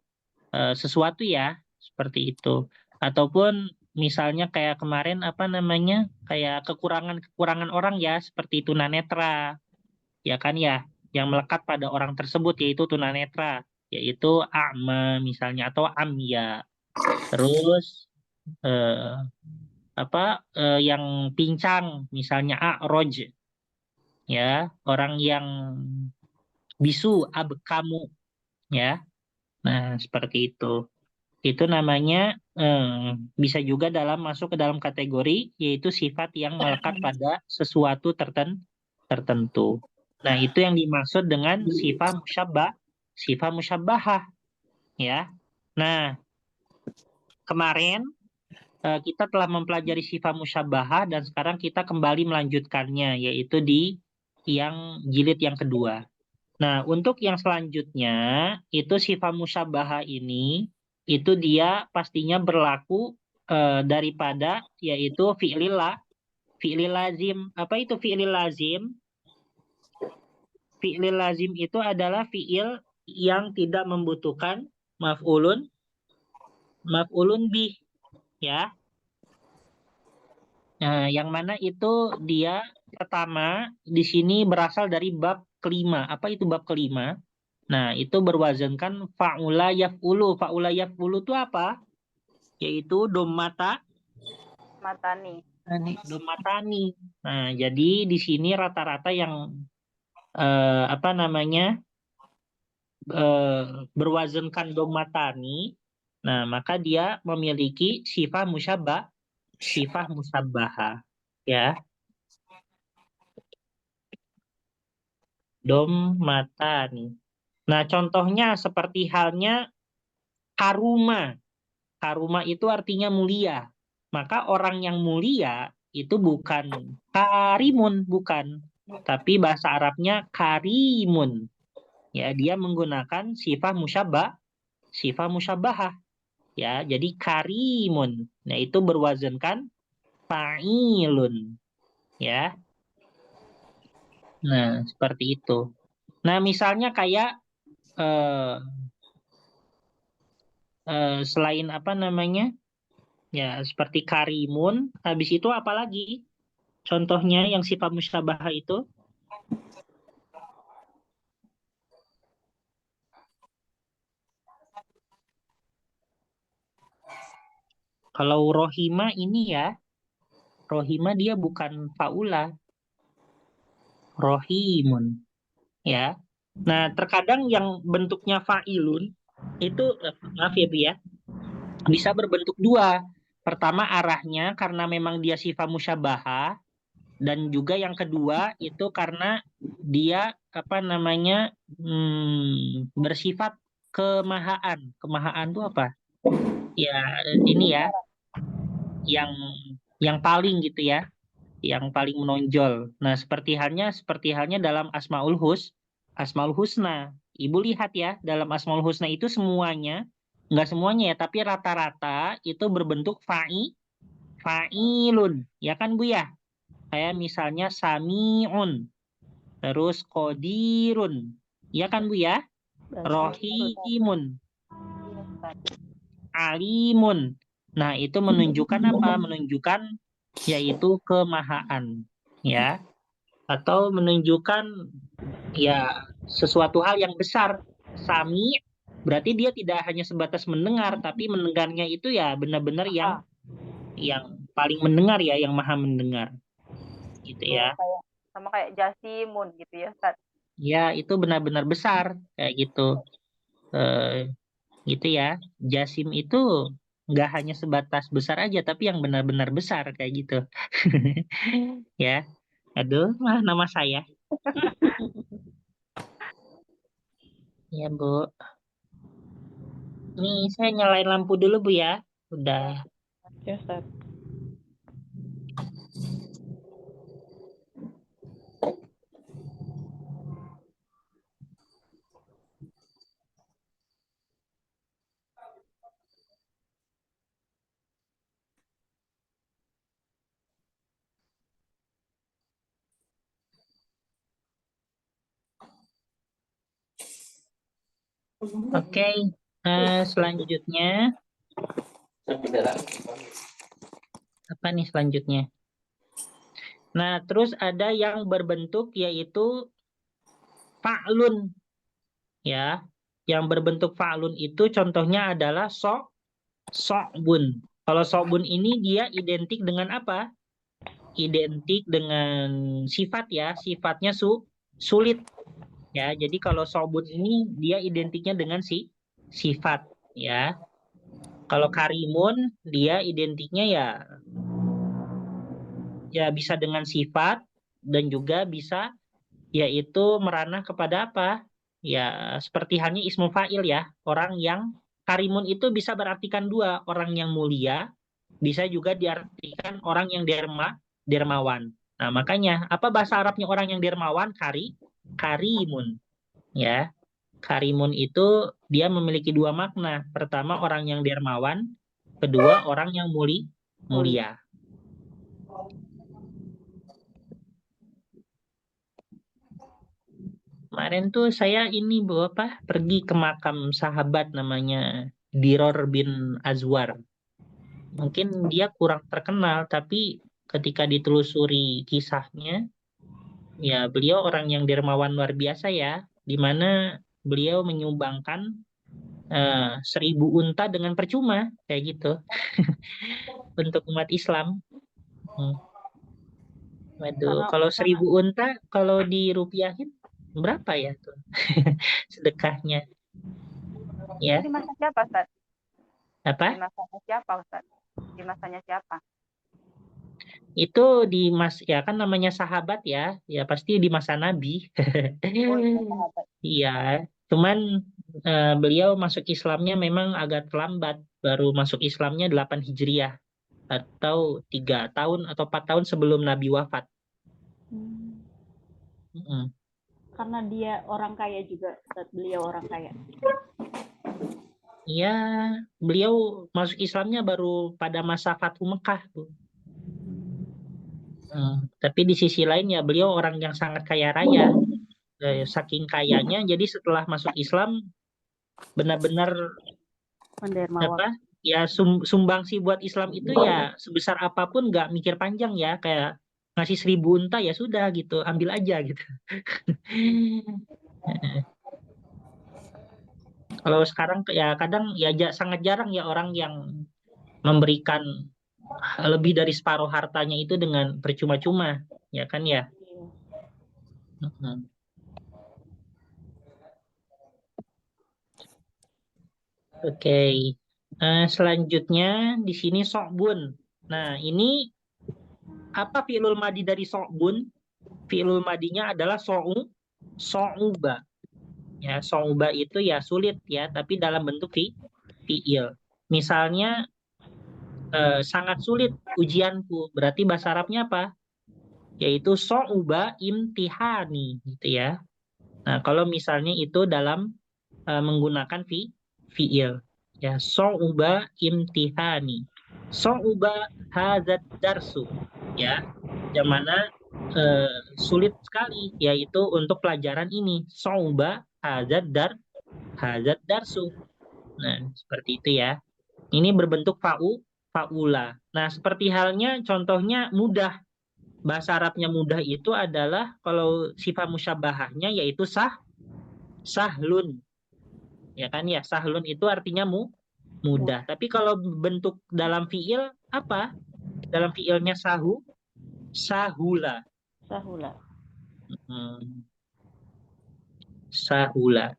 sesuatu ya, seperti itu. Ataupun misalnya kayak kemarin apa namanya? Kayak kekurangan orang ya, seperti tunanetra, ya kan ya, yang melekat pada orang tersebut yaitu tunanetra, yaitu a'ma misalnya atau amya. Terus eh, yang pincang misalnya a'roj, ya, orang yang bisu abkamu, ya. Nah, seperti itu. Itu namanya bisa juga masuk ke dalam kategori yaitu sifat yang melekat pada sesuatu tertentu. Nah, itu yang dimaksud dengan sifat musyabbahah, ya. Nah, kemarin kita telah mempelajari sifat musyabbahah dan sekarang kita kembali melanjutkannya yaitu di yang jilid yang kedua. Nah, untuk yang selanjutnya itu sifat musyabbahah ini itu dia pastinya berlaku daripada yaitu fi'lil lazim. Apa itu fi'lil lazim? Fi'lil lazim itu adalah fi'il yang tidak membutuhkan maf'ulun bih, ya. Nah, yang mana itu dia pertama di sini berasal dari bab kelima. Apa itu bab kelima? Nah, itu berwazankan fa'ula yaf'ulu. Fa'ula yaf'ulu itu apa? Yaitu Matani. domatani. Nah, jadi di sini rata-rata yang apa namanya berwazankan domatani. Nah, maka dia memiliki sifat musyabbahah, ya. Domatani. Nah, contohnya seperti halnya karuma. Karuma itu artinya mulia. Maka orang yang mulia itu bukan karimun, bukan. Tapi bahasa Arabnya karimun. Ya, dia menggunakan sifat musyabbahah. Ya, jadi karimun. Nah, itu berwazankan fa'ilun. Ya. Nah, seperti itu. Nah, misalnya kayak selain apa namanya? Ya, seperti karimun, habis itu apa lagi? Contohnya yang sifat musyabahah itu, kalau rohima ini ya, rohima dia bukan faula, rohimun, ya. Nah, terkadang yang bentuknya fa'ilun itu, maaf ya Bu ya, bisa berbentuk dua. Pertama arahnya karena memang dia sifat musyabahah, dan juga yang kedua itu karena dia apa namanya bersifat kemahaan. Kemahaan itu apa? Ya ini ya yang paling gitu ya, yang paling menonjol. Nah, seperti halnya dalam Asmaul Husna. Ibu lihat ya, dalam Asmaul Husna itu semuanya, nggak semuanya ya, tapi rata-rata itu berbentuk fa'ilun, ya kan Bu ya? Kayak misalnya sami'un, terus qadirun. Iya kan Bu ya? Rohimun, Iya, Ustaz. alimun. Nah, itu menunjukkan apa? Menunjukkan yaitu kemahaan, ya. Atau menunjukkan ya sesuatu hal yang besar. Sami berarti dia tidak hanya sebatas mendengar, tapi mendengarnya itu ya benar-benar yang paling mendengar ya, yang maha mendengar. Gitu ya. Kayak sama kayak jasimun gitu ya, Ustaz. Ya, itu benar-benar besar kayak gitu. Eh, gitu ya. Jasim itu nggak hanya sebatas besar aja, tapi yang benar-benar besar kayak gitu. Ya. Aduh, nama saya. Ya, Bu. Nih, saya nyalain lampu dulu, Bu ya. Udah. Ya, Ustaz. Oke. Selanjutnya, apa nih selanjutnya? Nah, terus ada yang berbentuk yaitu fa'lun. Ya. Yang berbentuk fa'lun itu contohnya adalah so'bun. Kalau so'bun ini dia identik dengan apa? Identik dengan sifat ya. Sifatnya sulit. Ya, jadi kalau so'bun ini dia identiknya dengan sifat. Ya. Kalau karimun dia identiknya ya bisa dengan sifat dan juga bisa yaitu meranah kepada apa? Ya, seperti halnya ismu fa'il ya. Orang yang karimun itu bisa berartikan dua, orang yang mulia, bisa juga diartikan orang yang dermawan. Nah, makanya apa bahasa Arabnya orang yang dermawan? Karimun, ya. Karimun itu dia memiliki dua makna. Pertama orang yang dermawan, kedua orang yang mulia. Kemarin tuh saya ini Bu apa pergi ke makam sahabat namanya Diror bin Azwar. Mungkin dia kurang terkenal tapi ketika ditelusuri kisahnya ya beliau orang yang dermawan luar biasa ya, di mana beliau menyumbangkan 1.000 unta dengan percuma kayak gitu untuk umat Islam. Hmm. Waduh, kalau 1.000 unta kalau dirupiahin berapa ya tuh sedekahnya? Ya, Itu di masa siapa, Ustaz? Di apa? masanya siapa, Ustaz? Di masanya siapa? Itu di ya kan namanya sahabat ya, ya pasti di masa Nabi. Oh, itu sahabat. Iya, cuman beliau masuk Islamnya memang agak terlambat, baru masuk Islamnya 8 Hijriah atau 3 tahun atau 4 tahun sebelum Nabi wafat. Mm-mm. Karena dia orang kaya juga, Ustaz. Beliau orang kaya. Iya, beliau masuk Islamnya baru pada masa Fathu Mekah tuh. Tapi di sisi lain ya beliau orang yang sangat kaya raya. Saking kayanya, jadi setelah masuk Islam benar-benar Pendermawan. apa? Ya sumbangsi buat Islam itu ya sebesar apapun nggak mikir panjang ya, kayak ngasih 1.000 unta ya sudah gitu, ambil aja gitu. Kalau sekarang ya kadang ya sangat jarang ya orang yang memberikan lebih dari separuh hartanya itu dengan percuma-cuma, ya kan ya. Oke. Selanjutnya di sini sokbun. Nah, ini apa fi'lul madi dari sokbun? Fi'lul madinya adalah so'uba. Ya, so'uba itu ya sulit ya, tapi dalam bentuk fi'il. Misalnya sangat sulit ujianku. Berarti bahasa Arabnya apa? Yaitu so'uba imtihani gitu ya. Nah, kalau misalnya itu dalam menggunakan fi'il. Ya, so'uba imtihani. So'uba hadzat darsu. Ya. yang mana sulit sekali, yaitu untuk pelajaran ini. Sauba hazad darsu. Nah, seperti itu ya. Ini berbentuk faula. Nah, seperti halnya contohnya mudah. Bahasa Arabnya mudah itu adalah kalau sifat musyabahahnya yaitu sahlun. Ya kan ya, sahlun itu artinya mudah. Tapi kalau bentuk dalam fiil apa? Dalam fiilnya sahula. Sahula. Sahula.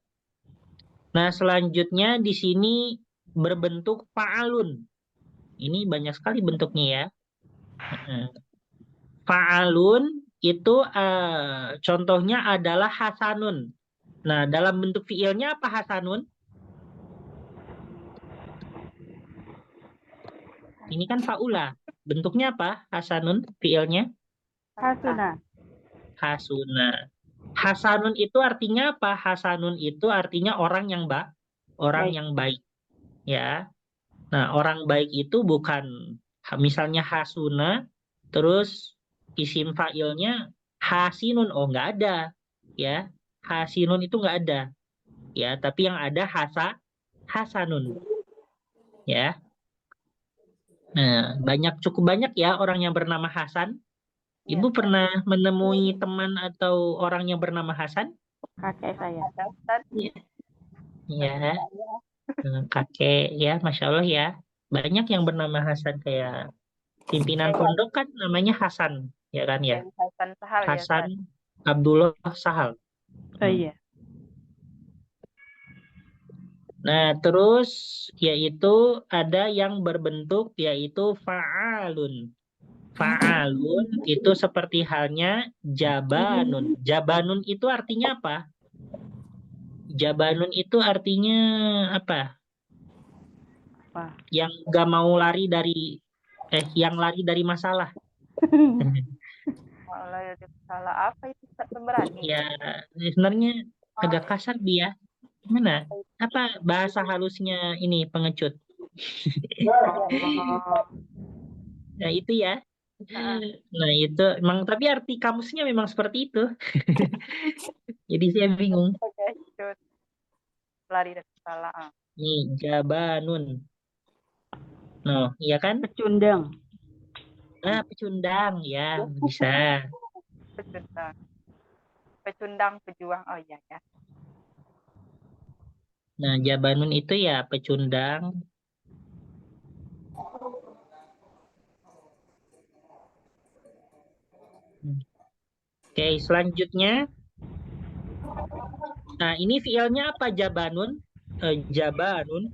Nah, selanjutnya di sini berbentuk fa'alun. Ini banyak sekali bentuknya ya. Fa'alun itu contohnya adalah hasanun. Nah, dalam bentuk fiilnya apa hasanun? Ini kan fa'ula. Bentuknya apa hasanun fiilnya? Hasuna. Hasuna. Hasanun itu artinya apa? Hasanun itu artinya orang yang baik. Ya. Nah, orang baik itu bukan misalnya hasuna, terus isim fa'ilnya hasinun. Oh, nggak ada. Ya. Hasinun itu nggak ada. Ya, tapi yang ada hasanun. Ya. Nah, cukup banyak ya orang yang bernama Hasan. Ibu pernah menemui teman atau orang yang bernama Hasan? Kakek saya. Ada Ustaz. Ya, kakek ya, Masya Allah ya. Banyak yang bernama Hasan kayak pimpinan pondok kan namanya Hasan, ya kan ya? Dari Hasan Sahal ya Ustaz. Hasan Abdullah Sahal. Oh iya. Nah, terus yaitu ada yang berbentuk yaitu fa'alun. Fa'alun itu seperti halnya jabanun. Jabanun itu artinya apa? Jabanun itu artinya apa? Apa? Yang gak mau lari dari yang lari dari masalah. Kalau salah apa itu Ustaz, pemberani? Ya, sebenarnya agak kasar dia. Gimana? Apa bahasa halusnya ini pengecut? Nah, itu ya. Nah, itu emang tapi arti kamusnya memang seperti itu. Jadi saya bingung. Oke, lari dari salah. Nih, jabanun. Noh, iya kan? Pecundang. Ah, pecundang ya, bisa. Pecundang, pejuang. Oh iya ya. Nah, jabanun itu ya pecundang. Oke, selanjutnya. Nah, ini fiilnya apa jabanun? Jabanun.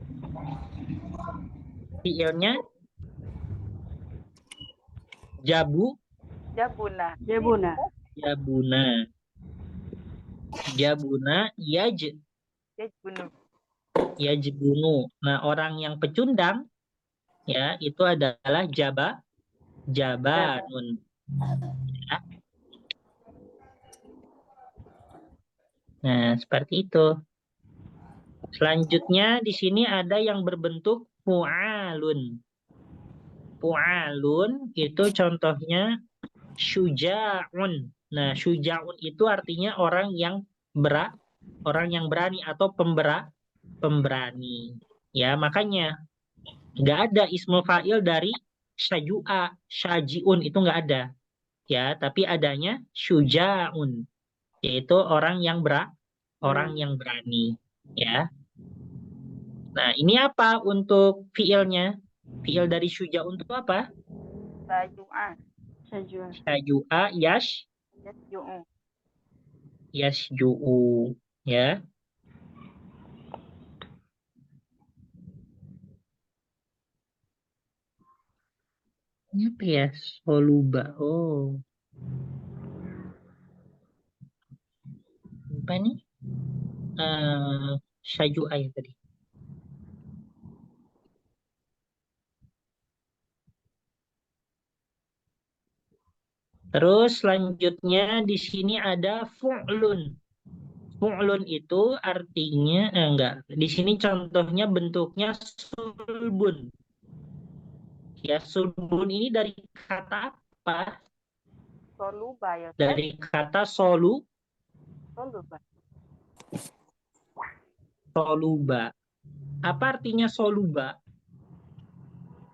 Fiilnya Jabuna. Jabuna. Jabuna yajbunu. Nah, orang yang pecundang ya itu adalah jabanun. Ya. Nah, seperti itu. Selanjutnya di sini ada yang berbentuk fu'alun. Fu'alun itu contohnya syuja'un. Nah, syuja'un itu artinya orang yang berani atau pemberani. Ya, makanya nggak ada ismul fa'il dari syaju'a, syaji'un itu nggak ada. Ya, tapi adanya syuja'un, yaitu orang yang berani. Ya. Nah, ini apa untuk fiilnya? Fiil dari syuja'un itu apa? Syaju'a yasju'u. Ya. Ini apa ya? Soluba. Oh. Apa nih? Syaju'a ya tadi. Terus selanjutnya di sini ada fu'lun. Fu'lun itu artinya enggak. Di sini contohnya bentuknya sulbun. Ya, sulbun ini dari kata apa? Soluba ya, Ustaz. Dari kata Soluba. soluba. Apa artinya soluba?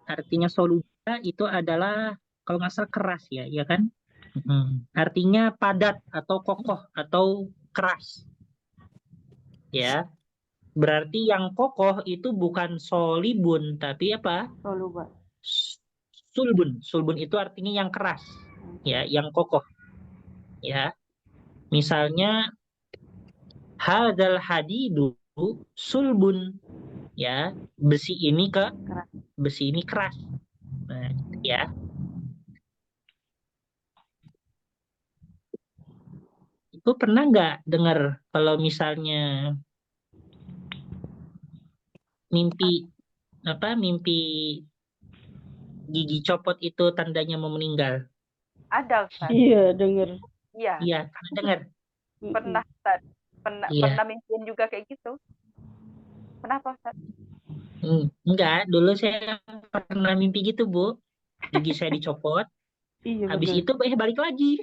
Artinya soluba itu adalah kalau nggak salah keras ya, ya kan? Artinya padat atau kokoh atau keras. Ya. Berarti yang kokoh itu bukan solibun, tapi apa? Soluba. Sulbun. Sulbun itu artinya yang keras, ya, yang kokoh. Ya. Misalnya hadzal hadidu sulbun, ya, besi ini keras. Nah, ya. Itu pernah nggak dengar kalau misalnya mimpi gigi copot itu tandanya mau meninggal? Ada, Ustaz. Iya, denger. Iya, Iya, pernah dengar? pernah, Ustaz. Iya. Pernah mimpiin juga kayak gitu. Kenapa, Ustaz? Enggak, dulu saya pernah mimpi gitu, Bu. Gigi saya dicopot, Iya, habis bener. itu balik lagi.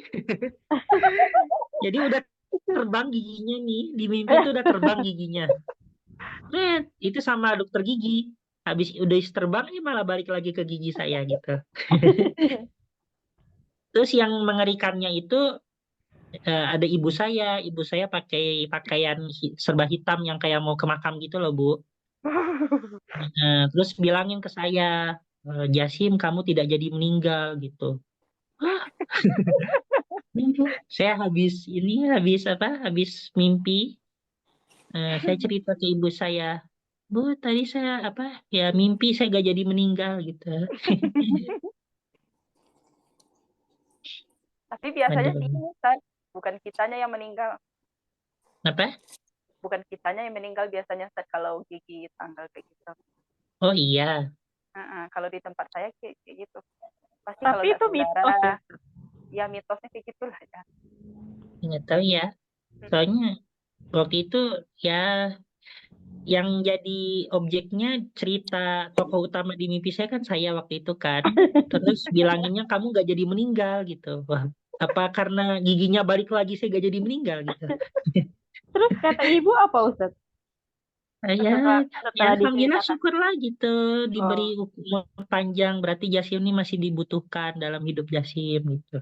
Jadi udah terbang giginya nih, di mimpi itu udah terbang giginya. Itu sama dokter gigi. Habis udah terbang, malah balik lagi ke gigi saya gitu. Terus yang mengerikannya itu ada ibu saya pakai pakaian serba hitam yang kayak mau ke makam gitu loh, Bu. Terus bilangin ke saya, Jasim kamu tidak jadi meninggal gitu. Saya habis mimpi, saya cerita ke ibu saya, Bu tadi saya mimpi saya gak jadi meninggal gitu. Tapi biasanya Aduh. sih ini, Ustaz. Bukan kitanya yang meninggal. Apa? Bukan kitanya yang meninggal biasanya, Ustaz, kalau gigi tanggal kayak gitu. Oh iya, Kalau di tempat saya kayak gitu. Pasti kalau Tapi nggak itu mitos ya. saudara, ya mitosnya kayak gitulah ya. nggak tahu ya. Soalnya waktu itu ya yang jadi objeknya cerita tokoh utama di mimpi saya kan saya waktu itu kan. Terus bilanginnya kamu gak jadi meninggal gitu. Wah, apa karena giginya balik lagi saya gak jadi meninggal gitu. Terus kata ibu apa, Ustaz? Ya Setelah alhamdulillah diceritakan. syukurlah gitu diberi umur panjang, berarti Jasim ini masih dibutuhkan dalam hidup Jasim gitu.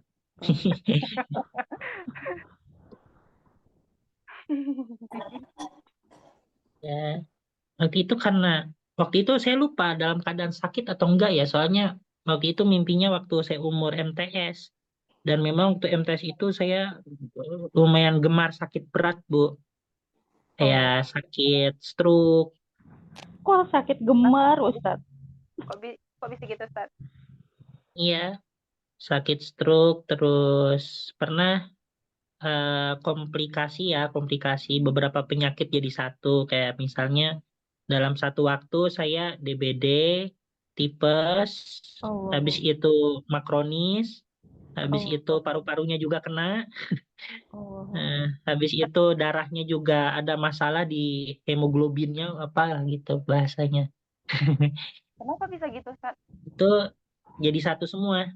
Ya, waktu itu saya lupa dalam keadaan sakit atau enggak ya, soalnya waktu itu mimpinya waktu saya umur MTS. Dan memang waktu MTS itu saya lumayan gemar sakit berat, Bu. Kayak sakit stroke. Kok sakit gemar, Ustaz? Kok bisa gitu, Ustaz? Iya, sakit stroke, terus pernah komplikasi beberapa penyakit jadi satu. Kayak misalnya dalam satu waktu saya DBD, tipes, habis itu makronis, habis itu paru-parunya juga kena. Habis itu darahnya juga ada masalah di hemoglobinnya apa gitu bahasanya. Kenapa bisa gitu, Ustaz? Itu jadi satu semua.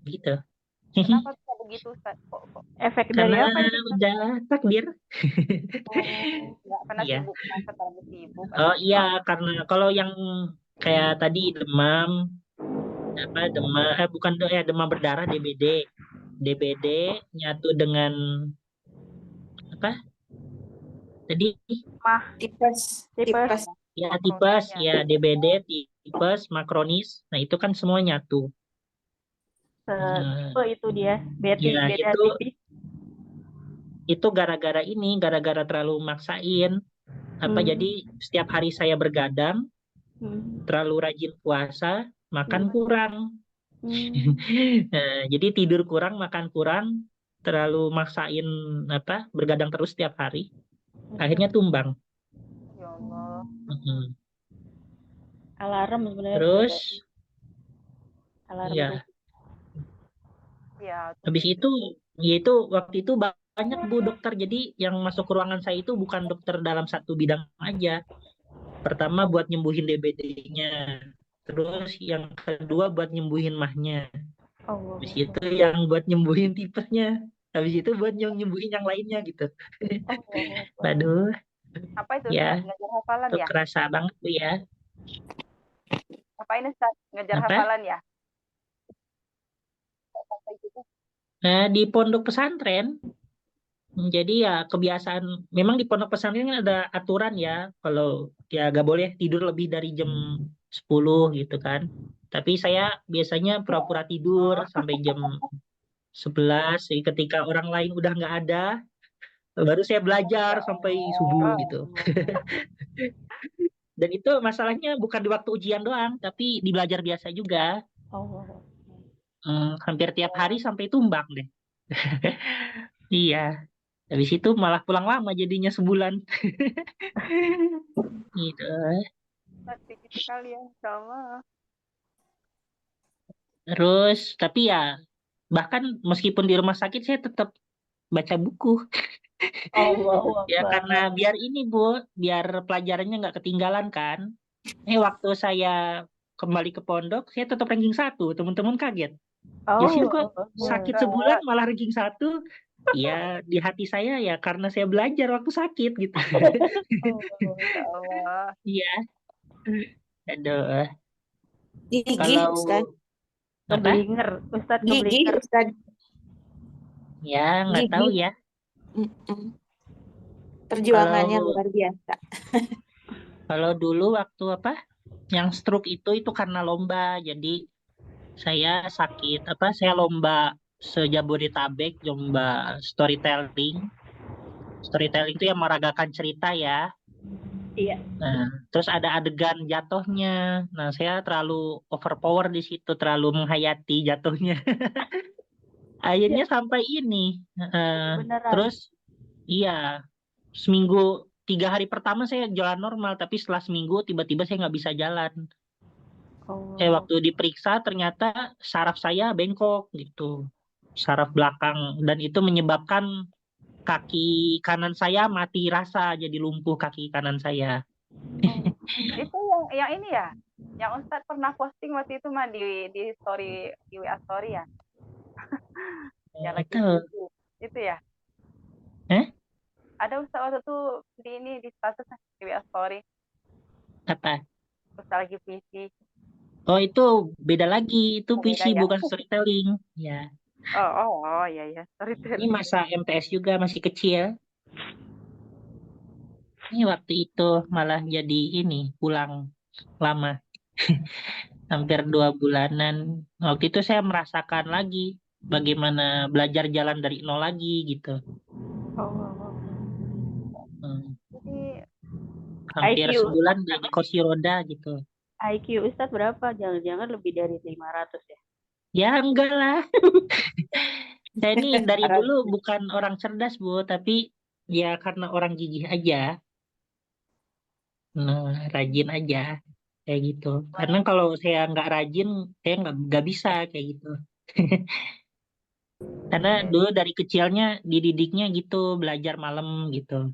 Gitu. Kenapa bisa begitu, Ustaz? Kok? Efek dari Karena apa itu? udah takdir. Nggak pernah Iya. sibuk, masa terlalu sibuk. Oh iya, karena kalau yang kayak tadi demam demam berdarah DBD nyatu dengan apa tadi Tipes. ya tipes ya DBD tipes makronis, nah itu kan semua nyatu. Tipe itu dia. Beda Ya, tipis. itu gara-gara terlalu maksain jadi setiap hari saya bergadang, terlalu rajin puasa, makan kurang. Nah, jadi tidur kurang, makan kurang, terlalu maksain bergadang terus setiap hari, akhirnya tumbang. Ya Allah. Alarm sebenarnya. Terus alarm ya Ya, habis itu waktu itu banyak Bu dokter, jadi yang masuk ke ruangan saya itu bukan dokter dalam satu bidang aja. Pertama buat nyembuhin DBD-nya, terus yang kedua buat nyembuhin mahnya. Allah. Habis itu yang buat nyembuhin tipesnya. Habis itu buat nyembuhin yang lainnya gitu. Allah. Waduh, Apa itu ya Ustaz? Ngejar hafalan itu ya? kerasa banget tuh ya. Apa ini Ustaz? Ngejar Apa? hafalan ya? Sampai gitu. Nah, di pondok pesantren, jadi ya kebiasaan, memang di pondok pesantren kan ada aturan ya, kalau ya gak boleh tidur lebih dari jam 10 gitu kan. Tapi saya biasanya pura-pura tidur sampai jam 11, jadi ketika orang lain udah nggak ada, baru saya belajar sampai subuh gitu. Dan itu masalahnya bukan di waktu ujian doang, tapi di belajar biasa juga. Allah. Hampir tiap hari sampai tumbang deh. Iya, habis itu malah pulang lama jadinya sebulan. Gitu. Ustaz, gitu kali ya. Insya Allah. Terus, tapi ya, bahkan meskipun di rumah sakit saya tetap baca buku. Allahu Ya karena Akbar. biar ini Bu, biar pelajarannya nggak ketinggalan kan. Waktu saya kembali ke pondok, saya tetap ranking 1. Teman-teman kaget. Jadi kok Allahu sakit Akbar. sebulan malah ranking 1? Ya di hati saya ya karena saya belajar waktu sakit gitu. Insya Allah. Iya, aduh. Gigih, Kalau Ustaz. apa? Keblinger. Ustadz Gigih, keblinger. Ustaz. Ya nggak tahu Gigih. ya. Mm-mm. Perjuangannya Kalau luar biasa. kalau dulu waktu apa? Yang stroke itu karena lomba. Jadi saya sakit apa? Saya lomba se-Jabodetabek, lomba storytelling. Storytelling itu yang meragakan cerita ya. Iya. Nah, terus ada adegan jatuhnya. Nah, saya terlalu overpower di situ, terlalu menghayati jatuhnya. Ya, Akhirnya sampai ini. beneran. Terus iya, seminggu 3 hari pertama saya jalan normal, tapi setelah seminggu tiba-tiba saya nggak bisa jalan. Allah. Waktu diperiksa ternyata saraf saya bengkok gitu, saraf belakang, dan itu menyebabkan kaki kanan saya mati rasa, jadi lumpuh kaki kanan saya. Itu yang ini ya? Yang Ustadz pernah posting waktu itu mah di story, di WA story ya? Yang lagi Itu, puisi. Itu ya? eh? Ada Ustadz waktu itu di status di WA story. Apa? Ustadz lagi puisi. Oh itu beda lagi, itu Oh, beda puisi ya? bukan storytelling. Ya, Oh, iya, iya. ini Storytelling. masa MTS juga masih kecil. Ini waktu itu malah jadi ini pulang lama, hampir 2 bulanan. Waktu itu saya merasakan lagi bagaimana belajar jalan dari nol lagi gitu. Allah. Hmm, Jadi, Hampir IQ. sebulan di kursi roda gitu. IQ Ustadz berapa? Jangan-jangan lebih dari 500 ya? Ya enggak lah. Saya ini dari Parah. dulu bukan orang cerdas Bu, tapi ya karena orang gigih aja. Nah, rajin aja kayak gitu. Karena kalau saya nggak rajin, saya nggak bisa kayak gitu. Karena dulu dari kecilnya dididiknya gitu, belajar malam gitu.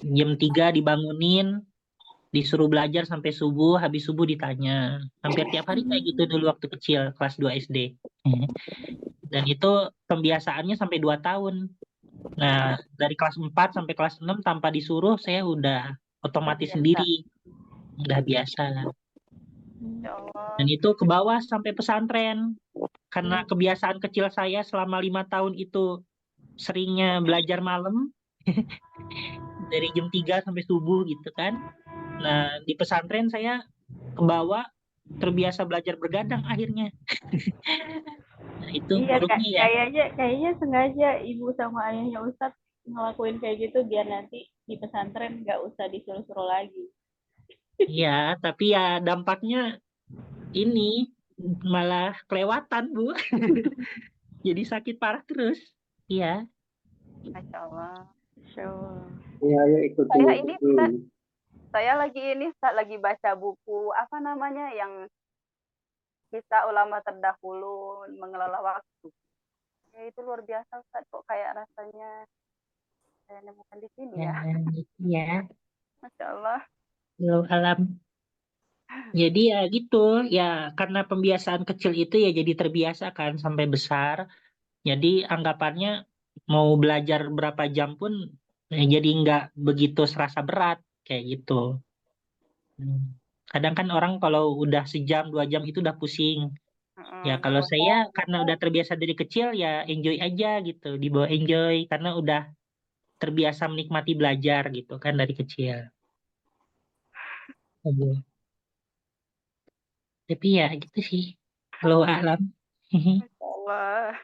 Jam 3 dibangunin, disuruh belajar sampai subuh, habis subuh ditanya. Hampir tiap hari kayak gitu dulu waktu kecil, kelas 2 SD. Dan itu pembiasaannya sampai 2 tahun. Nah, dari kelas 4 sampai kelas 6 tanpa disuruh, saya udah otomatis Terbiasa. sendiri. Udah biasa. Insya Allah. Dan itu ke bawah sampai pesantren. Karena kebiasaan kecil saya selama 5 tahun itu seringnya belajar malam, dari jam 3 sampai subuh gitu kan. Nah, di pesantren saya ke bawah terbiasa belajar bergadang akhirnya. Nah, itu Iya, buruknya ya. kayaknya sengaja ibu sama ayahnya Ustadz ngelakuin kayak gitu biar nanti di pesantren nggak usah disuruh-suruh lagi. Iya, tapi ya dampaknya ini malah kelewatan, Bu. Jadi sakit parah terus. Iya. Masya Allah. Insya Allah. Saya ini, Ustaz, saya lagi baca buku, apa namanya, yang kisah ulama terdahulu mengelola waktu. Ya, itu luar biasa, Ustaz. Kok kayak rasanya saya nemukan di sini ya. Nah, gitu ya. Masya Allah. Belum alam. Jadi ya gitu, ya karena pembiasaan kecil itu ya jadi terbiasa kan sampai besar. Jadi anggapannya mau belajar berapa jam pun jadi nggak begitu serasa berat kayak gitu. Hmm. Kadang kan orang kalau udah sejam 2 jam itu udah pusing. Ya kalau saya karena udah terbiasa dari kecil ya enjoy aja gitu, dibawa enjoy karena udah terbiasa menikmati belajar gitu kan dari kecil. Aduh. Tapi ya gitu sih. Kalau alam. Masya Allah.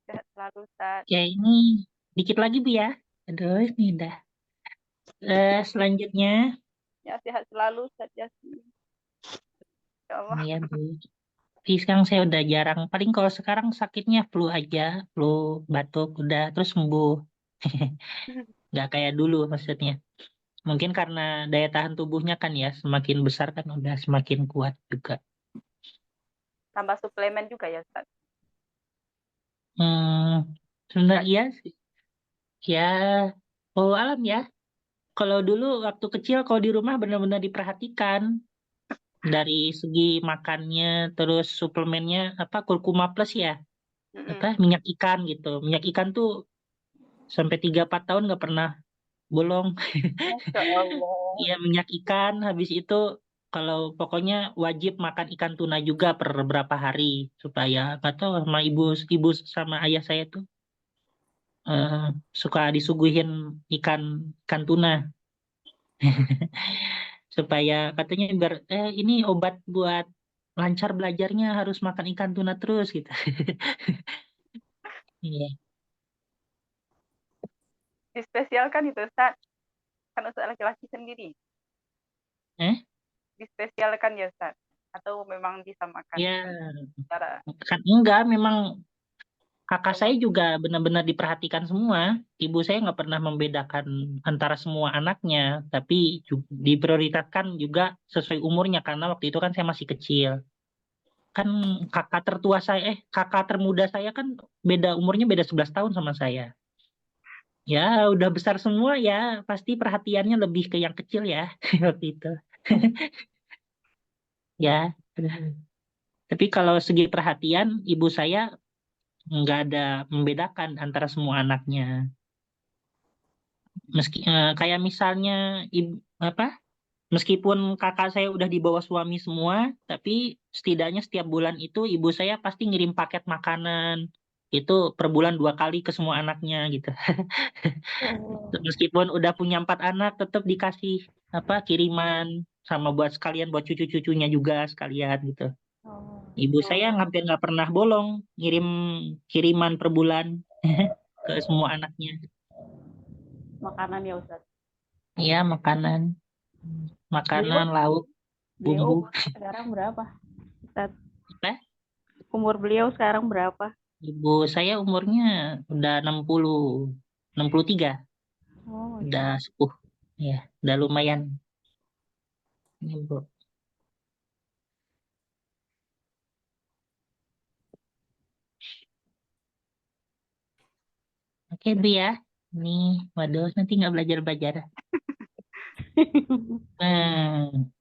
Sehat selalu, Ustaz. Ya ini dikit lagi Bu ya. Aduh ini udah. Selanjutnya Ya, sehat selalu, Ustaz Yasin. Ya Allah. ini ya Bu. Tapi sekarang saya udah jarang. Paling kalau sekarang sakitnya flu aja, flu, batuk udah terus sembuh. Nggak kayak dulu maksudnya. Mungkin karena daya tahan tubuhnya kan ya semakin besar kan udah semakin kuat juga. Tambah suplemen juga ya, Ustaz. Sebenarnya iya sih. Ya, oh alam ya. Kalau dulu waktu kecil kalau di rumah benar-benar diperhatikan dari segi makannya, terus suplemennya apa kurkuma plus ya, apa Mm-mm. minyak ikan gitu. Minyak ikan tuh sampai 3-4 tahun nggak pernah bolong. Masya Allah. Iya minyak ikan. Habis itu kalau pokoknya wajib makan ikan tuna juga per berapa hari supaya nggak tahu sama ibu sama ayah saya tuh eh, suka disuguhin ikan ikan tuna supaya katanya biar ini obat buat lancar belajarnya harus makan ikan tuna terus gitu. Iya. Dispesialkan itu, Ustaz. Kan Ustaz laki-laki sendiri. Eh? Dispesialkan ya, Ustaz. Atau memang disamakan Ya, secara kan enggak memang kakak saya juga benar-benar diperhatikan semua. Ibu saya nggak pernah membedakan antara semua anaknya, tapi diprioritaskan juga sesuai umurnya karena waktu itu kan saya masih kecil. Kan kakak termuda saya kan umurnya beda 11 tahun sama saya. Ya, udah besar semua ya, pasti perhatiannya lebih ke yang kecil ya waktu itu. Ya, tapi kalau segi perhatian, ibu saya nggak ada membedakan antara semua anaknya. Kayak misalnya apa? Meskipun kakak saya udah dibawa suami semua, tapi setidaknya setiap bulan itu ibu saya pasti ngirim paket makanan. Itu per bulan 2 kali ke semua anaknya gitu. Meskipun udah punya 4 anak, tetap dikasih apa kiriman sama buat sekalian buat cucu-cucunya juga sekalian gitu. Oh, Ibu saya hampir nggak pernah bolong ngirim kiriman per bulan ke semua anaknya. makanan ya Ustaz. Iya makanan, Beliau lauk, beliau bumbu. sekarang berapa? Ustaz, Apa? umur beliau sekarang berapa? Ibu saya umurnya udah 63, Oh, udah sepuh. Ya, udah lumayan. Ini, Bu. Oke, Bu ya. Ini, waduh, nanti nggak belajar-belajar. Hmm.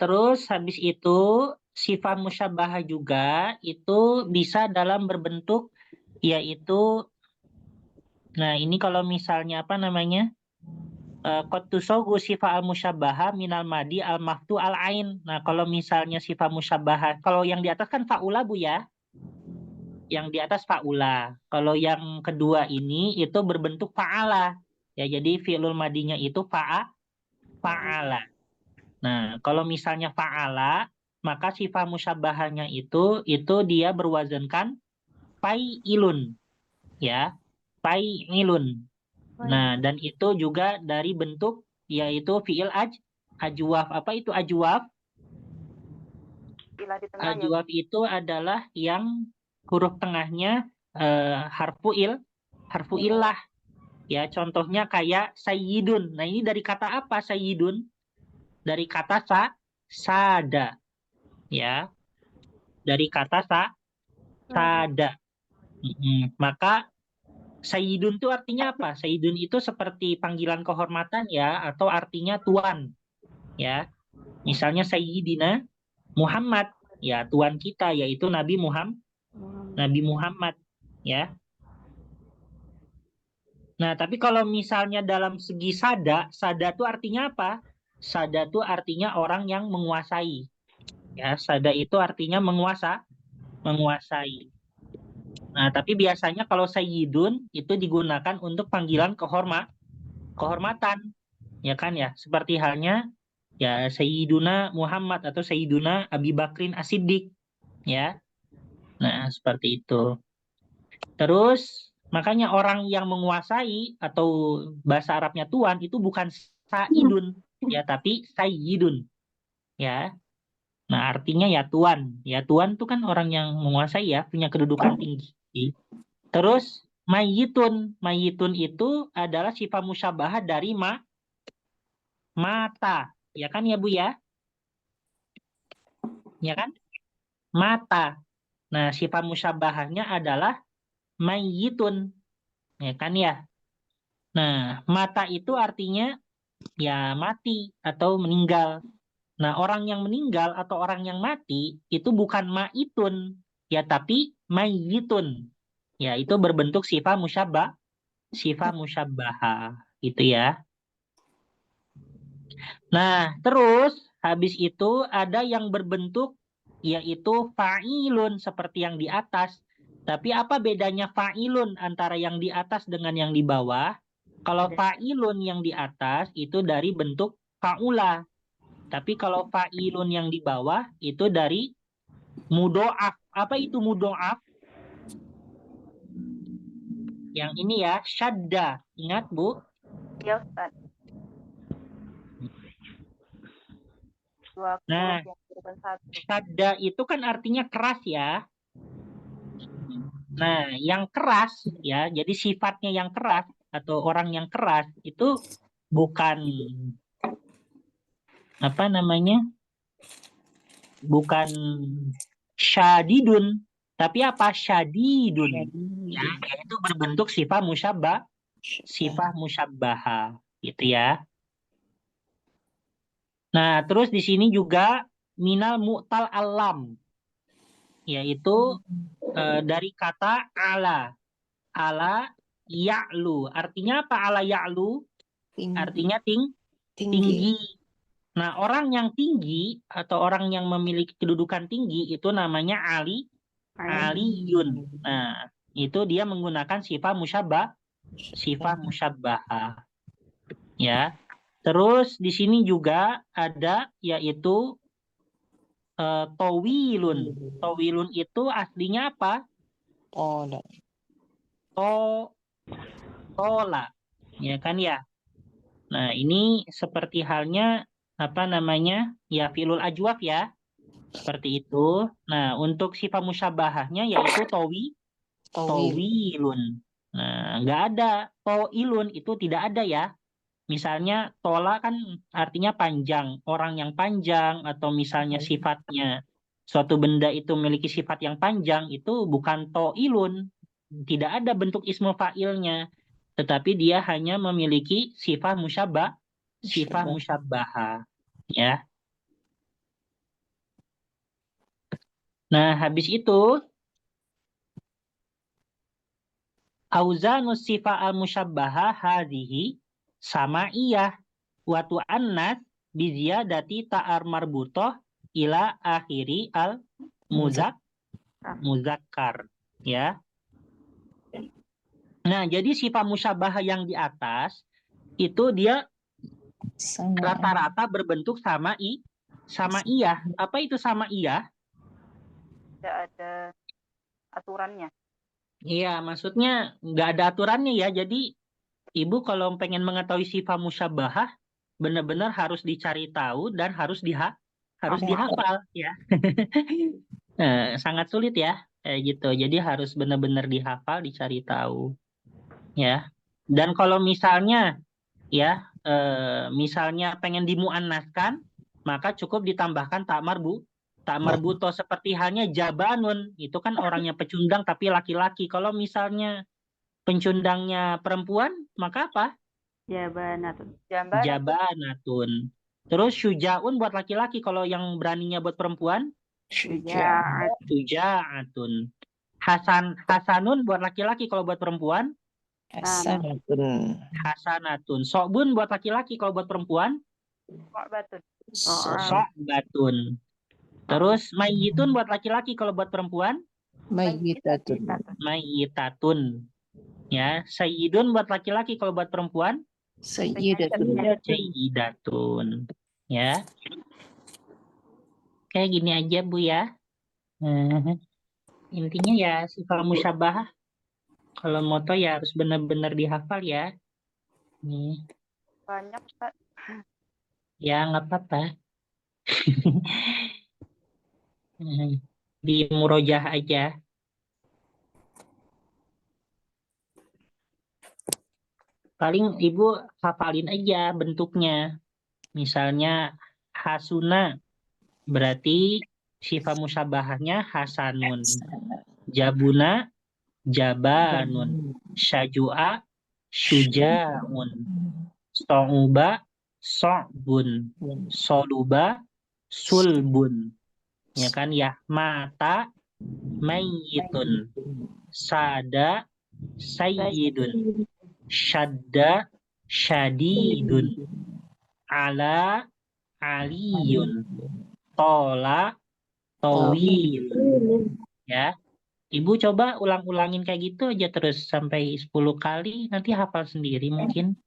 Terus habis itu sifat musyabahah juga itu bisa dalam berbentuk yaitu, nah ini kalau misalnya apa namanya qad tusagu sifat al musyabaha minal madi al maftu al ain. Nah kalau misalnya sifat musyabaha, kalau yang di atas kan faula Bu ya, yang di atas faula. Kalau yang kedua ini itu berbentuk faala. Ya jadi fi'lul madinya itu faala. Nah, kalau misalnya fa'ala, maka sifat musyabahahnya itu dia berwazankan fa'ilun, ya, fa'ilun. Nah, dan itu juga dari bentuk yaitu fi'il ajwaf. Apa itu ajwaf? istilah di tengah ya. Ajwaf itu adalah yang huruf tengahnya harfu illah. Ya, contohnya kayak sayyidun. Nah, ini dari kata apa sayyidun? Dari kata sada, ya. Dari kata sada. Maka Sayyidun itu artinya apa? Sayyidun itu seperti panggilan kehormatan ya, atau artinya tuan ya. Misalnya Sayyidina Muhammad, ya tuan kita yaitu Nabi Muhammad ya. Nah, tapi kalau misalnya dalam segi sada itu artinya apa? Sada itu artinya orang yang menguasai. Ya, sada itu artinya menguasai. Nah, tapi biasanya kalau sayyidun itu digunakan untuk panggilan kehormatan, ya kan ya? Seperti halnya ya Sayyiduna Muhammad atau Sayyiduna Abi Bakrin As-Siddiq, ya. Nah, seperti itu. Terus makanya orang yang menguasai atau bahasa Arabnya tuan itu bukan saidun, ya, tapi sayyidun, ya. Nah, artinya ya tuan. Ya, tuan itu kan orang yang menguasai ya, punya kedudukan tinggi. Terus mayitun. Mayitun itu adalah sifat musyabahah dari mata. Ya kan ya Bu ya? Ya kan? Mata. Nah, sifat musyabahahnya adalah mayitun. Ya kan ya? Nah, mata itu artinya ya mati atau meninggal. Nah, orang yang meninggal atau orang yang mati itu bukan maitun, ya tapi mayitun. Ya, itu berbentuk sifat musyabbaha gitu ya. Nah, terus habis itu ada yang berbentuk yaitu fa'ilun seperti yang di atas. Tapi apa bedanya fa'ilun antara yang di atas dengan yang di bawah? Kalau fa'ilun yang di atas itu dari bentuk fa'ula. Tapi kalau fa'ilun yang di bawah itu dari mudho'af. Apa itu mudho'af? Yang ini ya, syadda. Ingat, Bu? Ya Ustaz. 20 Nah, yang bukan 1. syadda itu kan artinya keras ya. Nah, yang keras ya, jadi sifatnya yang keras atau orang yang keras itu bukan apa namanya? Bukan syadidun, tapi apa? Syadidun. Ya, yaitu berbentuk sifat musyabbaha gitu ya. Nah, terus di sini juga minal mu'tal alam, yaitu dari kata ala. Ala ya'lu. Artinya apa ala ya'lu? Artinya tinggi. Nah, orang yang tinggi atau orang yang memiliki kedudukan tinggi itu namanya aliyun. Nah, itu dia menggunakan sifat musyabbaha. Ya. Terus di sini juga ada yaitu towilun. Towilun itu aslinya apa? Tola. Ya kan ya? Nah, ini seperti halnya apa namanya? Ya filul ajwaf ya. Seperti itu. Nah, untuk sifat musyabahahnya yaitu towilun. Nah, nggak ada toilun itu tidak ada ya. Misalnya tola kan artinya panjang, orang yang panjang atau misalnya sifatnya suatu benda itu memiliki sifat yang panjang itu bukan toilun. Tidak ada bentuk ismu fa'ilnya, tetapi dia hanya memiliki sifat musyabbaha ya. Nah, habis itu auzanus sifat al-musyabbaha hadhihi samaiyah wa tu'annas bi ziyadati ta'ar marbutoh ila akhiri muzakkar ya. Nah, jadi sifat musyabbaha yang di atas itu dia rata-rata berbentuk samaiyah. Apa itu samaiyah? Tidak ada aturannya. Iya, maksudnya nggak ada aturannya ya. Jadi Ibu kalau pengen mengetahui sifat musyabahah, benar-benar harus dicari tahu dan harus dihafal ya. Sangat sulit ya, kayak gitu. Jadi harus benar-benar dihafal, dicari tahu ya. Dan kalau misalnya ya, misalnya pengen dimuannaskan, maka cukup ditambahkan tak marbuto seperti halnya jabanun, itu kan orangnya pecundang tapi laki-laki. Kalau misalnya pencundangnya perempuan, maka apa? Jabanatun. Jambarat. Jabanatun. Terus syuja'un buat laki-laki, kalau yang beraninya buat perempuan, Syuja'. syuja'atun. Hasanun buat laki-laki, kalau buat perempuan, Hasanatun. hasanatun. So'bun buat laki-laki, kalau buat perempuan, Mu'batun. so'batun. Terus mayyitun buat laki-laki, kalau buat perempuan, Mayyitatun. mayyitatun. Ya, sayyidun buat laki-laki, kalau buat perempuan, Sayyidatun. sayyidatun. Ya. Kayak gini aja, Bu ya. Intinya ya sifat musyabahah. Kalau moto ya harus benar-benar dihafal ya. Nih, Banyak, Ustaz. ya nggak apa-apa. Di murojaah aja. Paling Ibu hafalin aja bentuknya. Misalnya hasuna, berarti sifat musyabahahnya hasanun. Jabuna, jabanun. Syajua, syuja'un. So'uba, so'bun. Soluba, sulbun. Ya kan ya, mata mayyitun. Sada, sayyidun. Syadda, syadidun. Ala, aliyun. Tola, tawilun. Ya, Ibu coba ulang-ulangin kayak gitu aja terus sampai 10 kali, nanti hafal sendiri mungkin.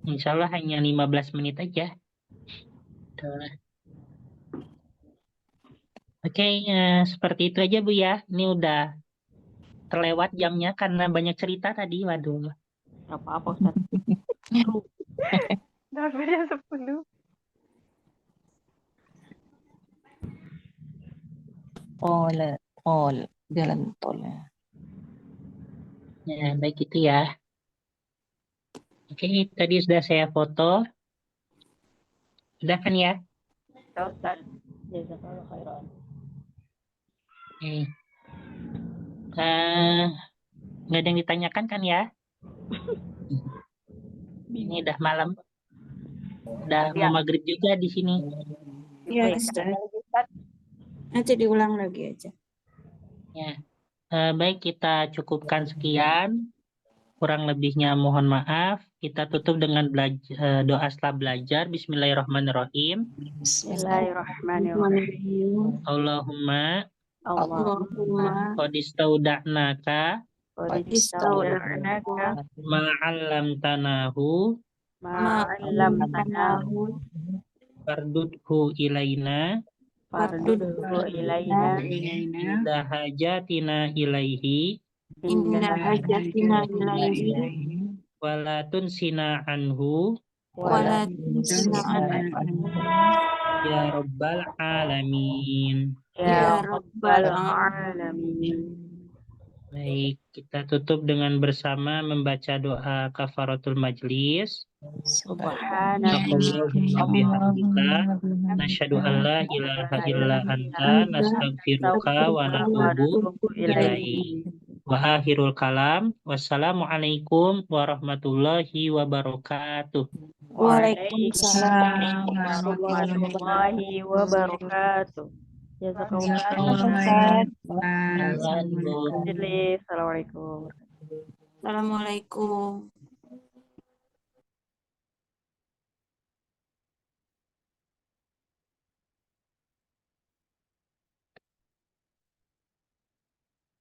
Insya Allah hanya 15 menit aja. Tuh. Oke, seperti itu aja Bu ya. Ini udah terlewat jamnya karena banyak cerita tadi. Waduh. Gak apa-apa, Ustaz. Udah hampir jam 10. Tol. Jalan tol. Ya, baik itu ya. Oke, tadi sudah saya foto. Udah kan ya? Ustaz. Jazakallah khairan. Oke. Nggak ada yang ditanyakan kan ya? Ini udah malam. Udah Ya. mau maghrib juga di sini. Iya, Baik, Ustaz. ada lagi, Ustaz. Nanti diulang lagi aja. Ya. Baik, kita cukupkan sekian. Kurang lebihnya mohon maaf. Kita tutup dengan doa setelah belajar. Bismillahirrahmanirrahim. Bismillahirrahmanirrahim. Allahumma Allahumma qad istauda'naka qad istaudanaka ma'allamtanahu ma'allamtanahu fardudhu ilaina fardudhu ilaina inda hajatina ilaihi inna hajatina ilaihi wala tunsina anhu wala tunsina anhu ya rabbal alamin. ya rabbal alamin. Baik, kita tutup dengan bersama membaca doa kafaratul majlis. Subhanallahumma bihamdika nasyhadu an la ilaha illa anta nastaghfiruka wa natubu ilaik. Wa akhirul kalam. Wassalamualaikum warahmatullahi wabarakatuh. Waalaikumsalam warahmatullahi wabarakatuh. Jazakallah Jazakallah. khairan. Assalamualaikum. Assalamualaikum.